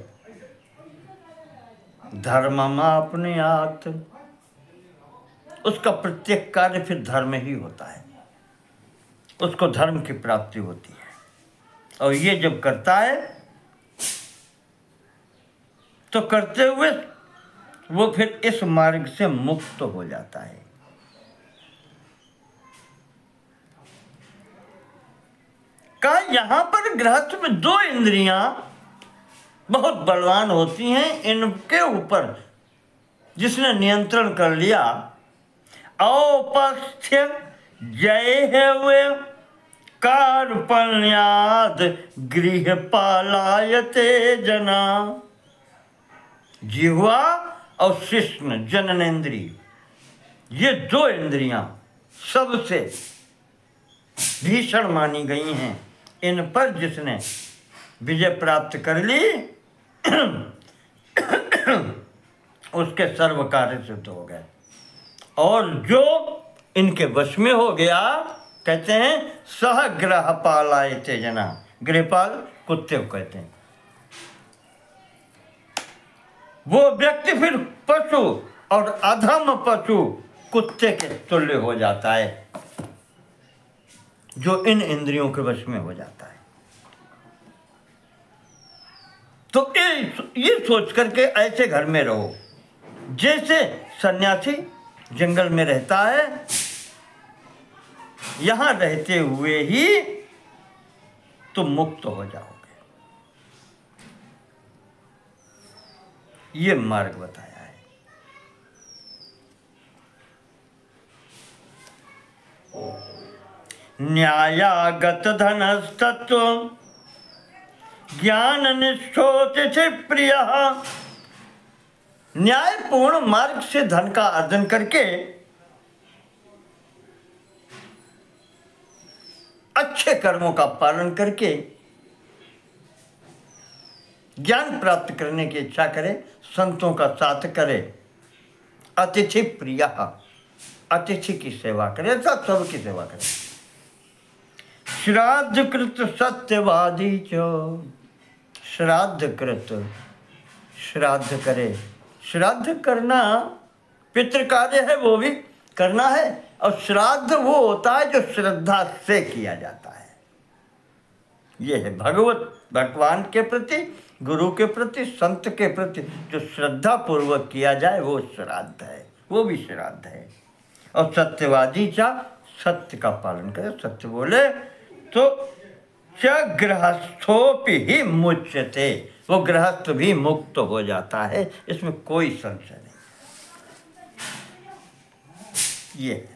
धर्ममाप्नुयात्, उसका प्रत्येक कार्य फिर धर्म ही होता है, उसको धर्म की प्राप्ति होती है। और ये जब करता है तो करते हुए वो फिर इस मार्ग से मुक्त हो जाता है। कहा यहां पर गृहस्थ में 2 इंद्रियां बहुत बलवान होती हैं, इनके ऊपर जिसने नियंत्रण कर लिया, औपस्थ्य जय कार्पण्याद गृहपालायते जना। जिह्वा और शिश्न जननेन्द्रिय, ये 2 इंद्रियां सबसे भीषण मानी गई हैं। इन पर जिसने विजय प्राप्त कर ली उसके सर्व कार्य सिद्ध हो गए। और जो इनके वश में हो गया, कहते हैं सह गृहपालायते जना। गृहपाल कुत्ते को कहते हैं। वो व्यक्ति फिर पशु और अधम पशु कुत्ते के तुल्य हो जाता है, जो इन इंद्रियों के वश में हो जाता है। तो ये सोच करके ऐसे घर में रहो जैसे सन्यासी जंगल में रहता है, यहां रहते हुए ही तुम मुक्त हो जाओगे। ये मार्ग बताया है। न्यायागत धनस्तत्व ज्ञान निष्ठोतिथि प्रिय। न्यायपूर्ण मार्ग से धन का अर्जन करके अच्छे कर्मों का पालन करके ज्ञान प्राप्त करने की इच्छा करे, संतों का साथ करे, अतिथि प्रिय, अतिथि की सेवा करे, अर्थात सबकी सेवा करे। श्राद्ध कृत सत्यवादी चो, श्राद्ध कृत, श्राद्ध करे। श्राद्ध करना पितृ कार्य है, वो भी करना है। और श्राद्ध वो होता है जो श्रद्धा से किया जाता है। ये है भगवान के प्रति, गुरु के प्रति, संत के प्रति जो श्रद्धा पूर्वक किया जाए वो श्राद्ध है, वो भी श्राद्ध है। और सत्यवादी चा, सत्य का पालन करे, सत्य बोले तो च गृहस्थोपि ही मुच्यते, वो गृहस्थ भी मुक्त हो जाता है, इसमें कोई संशय नहीं। ये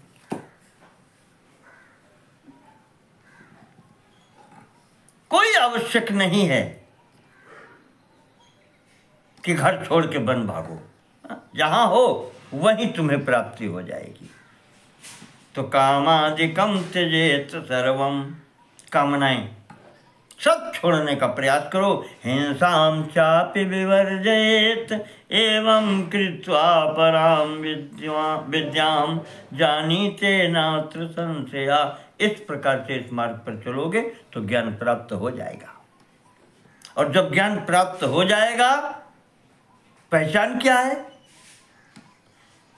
कोई आवश्यक नहीं है कि घर छोड़ के वन भागो, जहां हो वहीं तुम्हें प्राप्ति हो जाएगी। तो कामादिकम त्यजेत सर्वम, कामनाएं सब छोड़ने का प्रयास करो। हिंसाम चापि विवर्जयेत एवं कृत्वा पराम विद्याम जानीते नात्र संशया। इस प्रकार से इस मार्ग पर चलोगे तो ज्ञान प्राप्त हो जाएगा। और जब ज्ञान प्राप्त हो जाएगा, पहचान क्या है?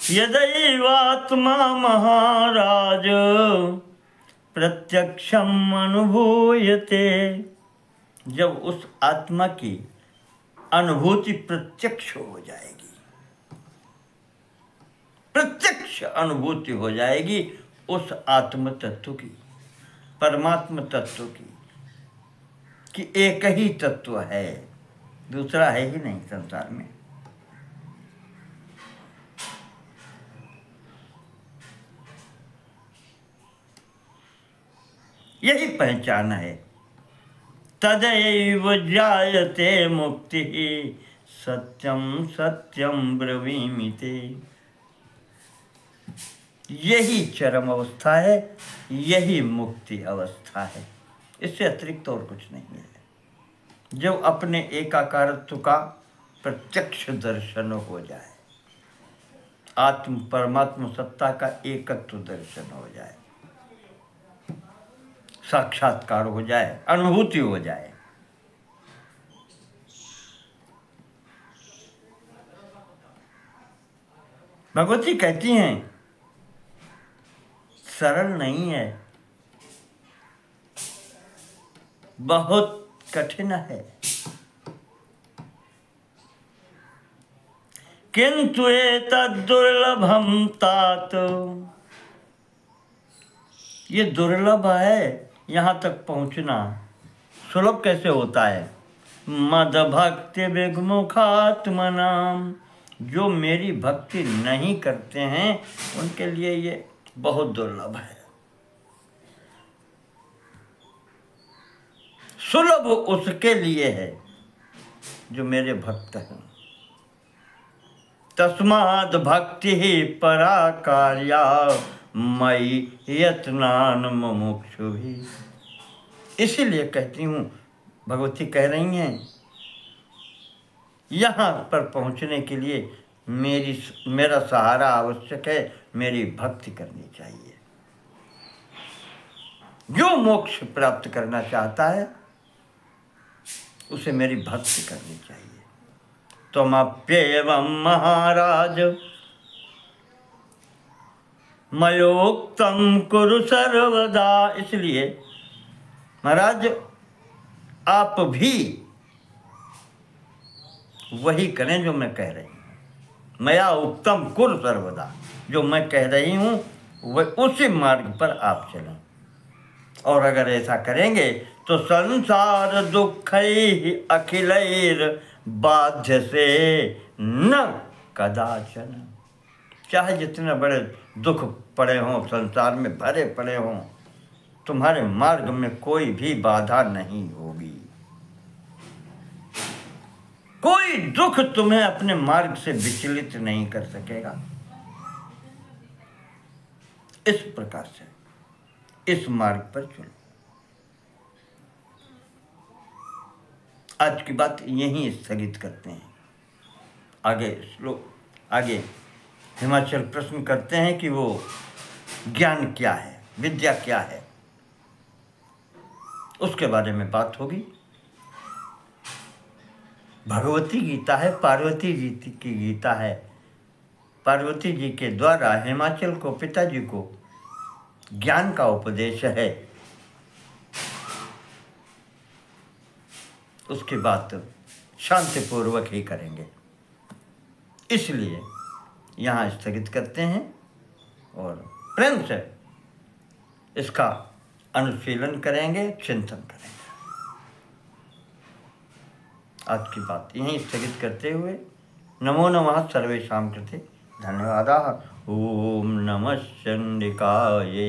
यदैवात्मा महाराज प्रत्यक्षम अनुभूयते, जब उस आत्मा की अनुभूति प्रत्यक्ष हो जाएगी, प्रत्यक्ष अनुभूति हो जाएगी उस आत्म तत्व की, परमात्म तत्व की, कि एक ही तत्व है, दूसरा है ही नहीं संसार में। यही पहचान है। तदैव जायते मुक्ति सत्यम सत्यम ब्रवीमि ते, यही चरम अवस्था है, यही मुक्ति अवस्था है, इससे अतिरिक्त और कुछ नहीं है। जब अपने एकाकारत्व का प्रत्यक्ष दर्शन हो जाए, आत्म परमात्म सत्ता का एकत्व दर्शन हो जाए, साक्षात्कार हो जाए, अनुभूति हो जाए, भगवती कहती हैं सरल नहीं है, बहुत कठिन है। किंतु एतद् दुर्लभम तात, ये दुर्लभ है, यहाँ तक पहुँचना। सुलभ कैसे होता है? मद भक्ति विमुखात्मनाम, जो मेरी भक्ति नहीं करते हैं उनके लिए ये बहुत दुर्लभ है। सुलभ उसके लिए है जो मेरे भक्त हैं। तस्माद् भक्ति ही परा कार्या मयि यत्नान मुमुक्षु भी। इसीलिए कहती हूँ, भगवती कह रही हैं, यहाँ पर पहुँचने के लिए मेरा सहारा आवश्यक है, मेरी भक्ति करनी चाहिए। जो मोक्ष प्राप्त करना चाहता है उसे मेरी भक्ति करनी चाहिए। त्वमप्येवं महाराज मयोक्तम कुरु सर्वदा। इसलिए महाराज आप भी वही करें जो मैं कह रही हूँ। मया उक्तम कुरु सर्वदा, जो मैं कह रही हूँ वह उसी मार्ग पर आप चलें। और अगर ऐसा करेंगे तो संसार दुखै अखिलैर बाध्य से न कदाचन। चाहे जितने बड़े दुख पड़े हों, संसार में भरे पड़े हों, तुम्हारे मार्ग में कोई भी बाधा नहीं होगी। कोई दुख तुम्हें अपने मार्ग से विचलित नहीं कर सकेगा। इस प्रकार से इस मार्ग पर चलो। आज की बात यहीं स्थगित करते हैं। आगे हिमाचल प्रश्न करते हैं कि वो ज्ञान क्या है, विद्या क्या है, उसके बारे में बात होगी। भगवती गीता है, पार्वती जी की गीता है। पार्वती जी के द्वारा हिमाचल को, पिताजी को ज्ञान का उपदेश है। उसके बाद तो शांतिपूर्वक ही करेंगे, इसलिए यहाँ स्थगित करते हैं और प्रेम से इसका अनुशीलन करेंगे, चिंतन करेंगे। आज की बात यहीं स्थगित करते हुए नमो नमः सर्वेषां कृते धन्यवादाः। ओम नमः चंडिकायै।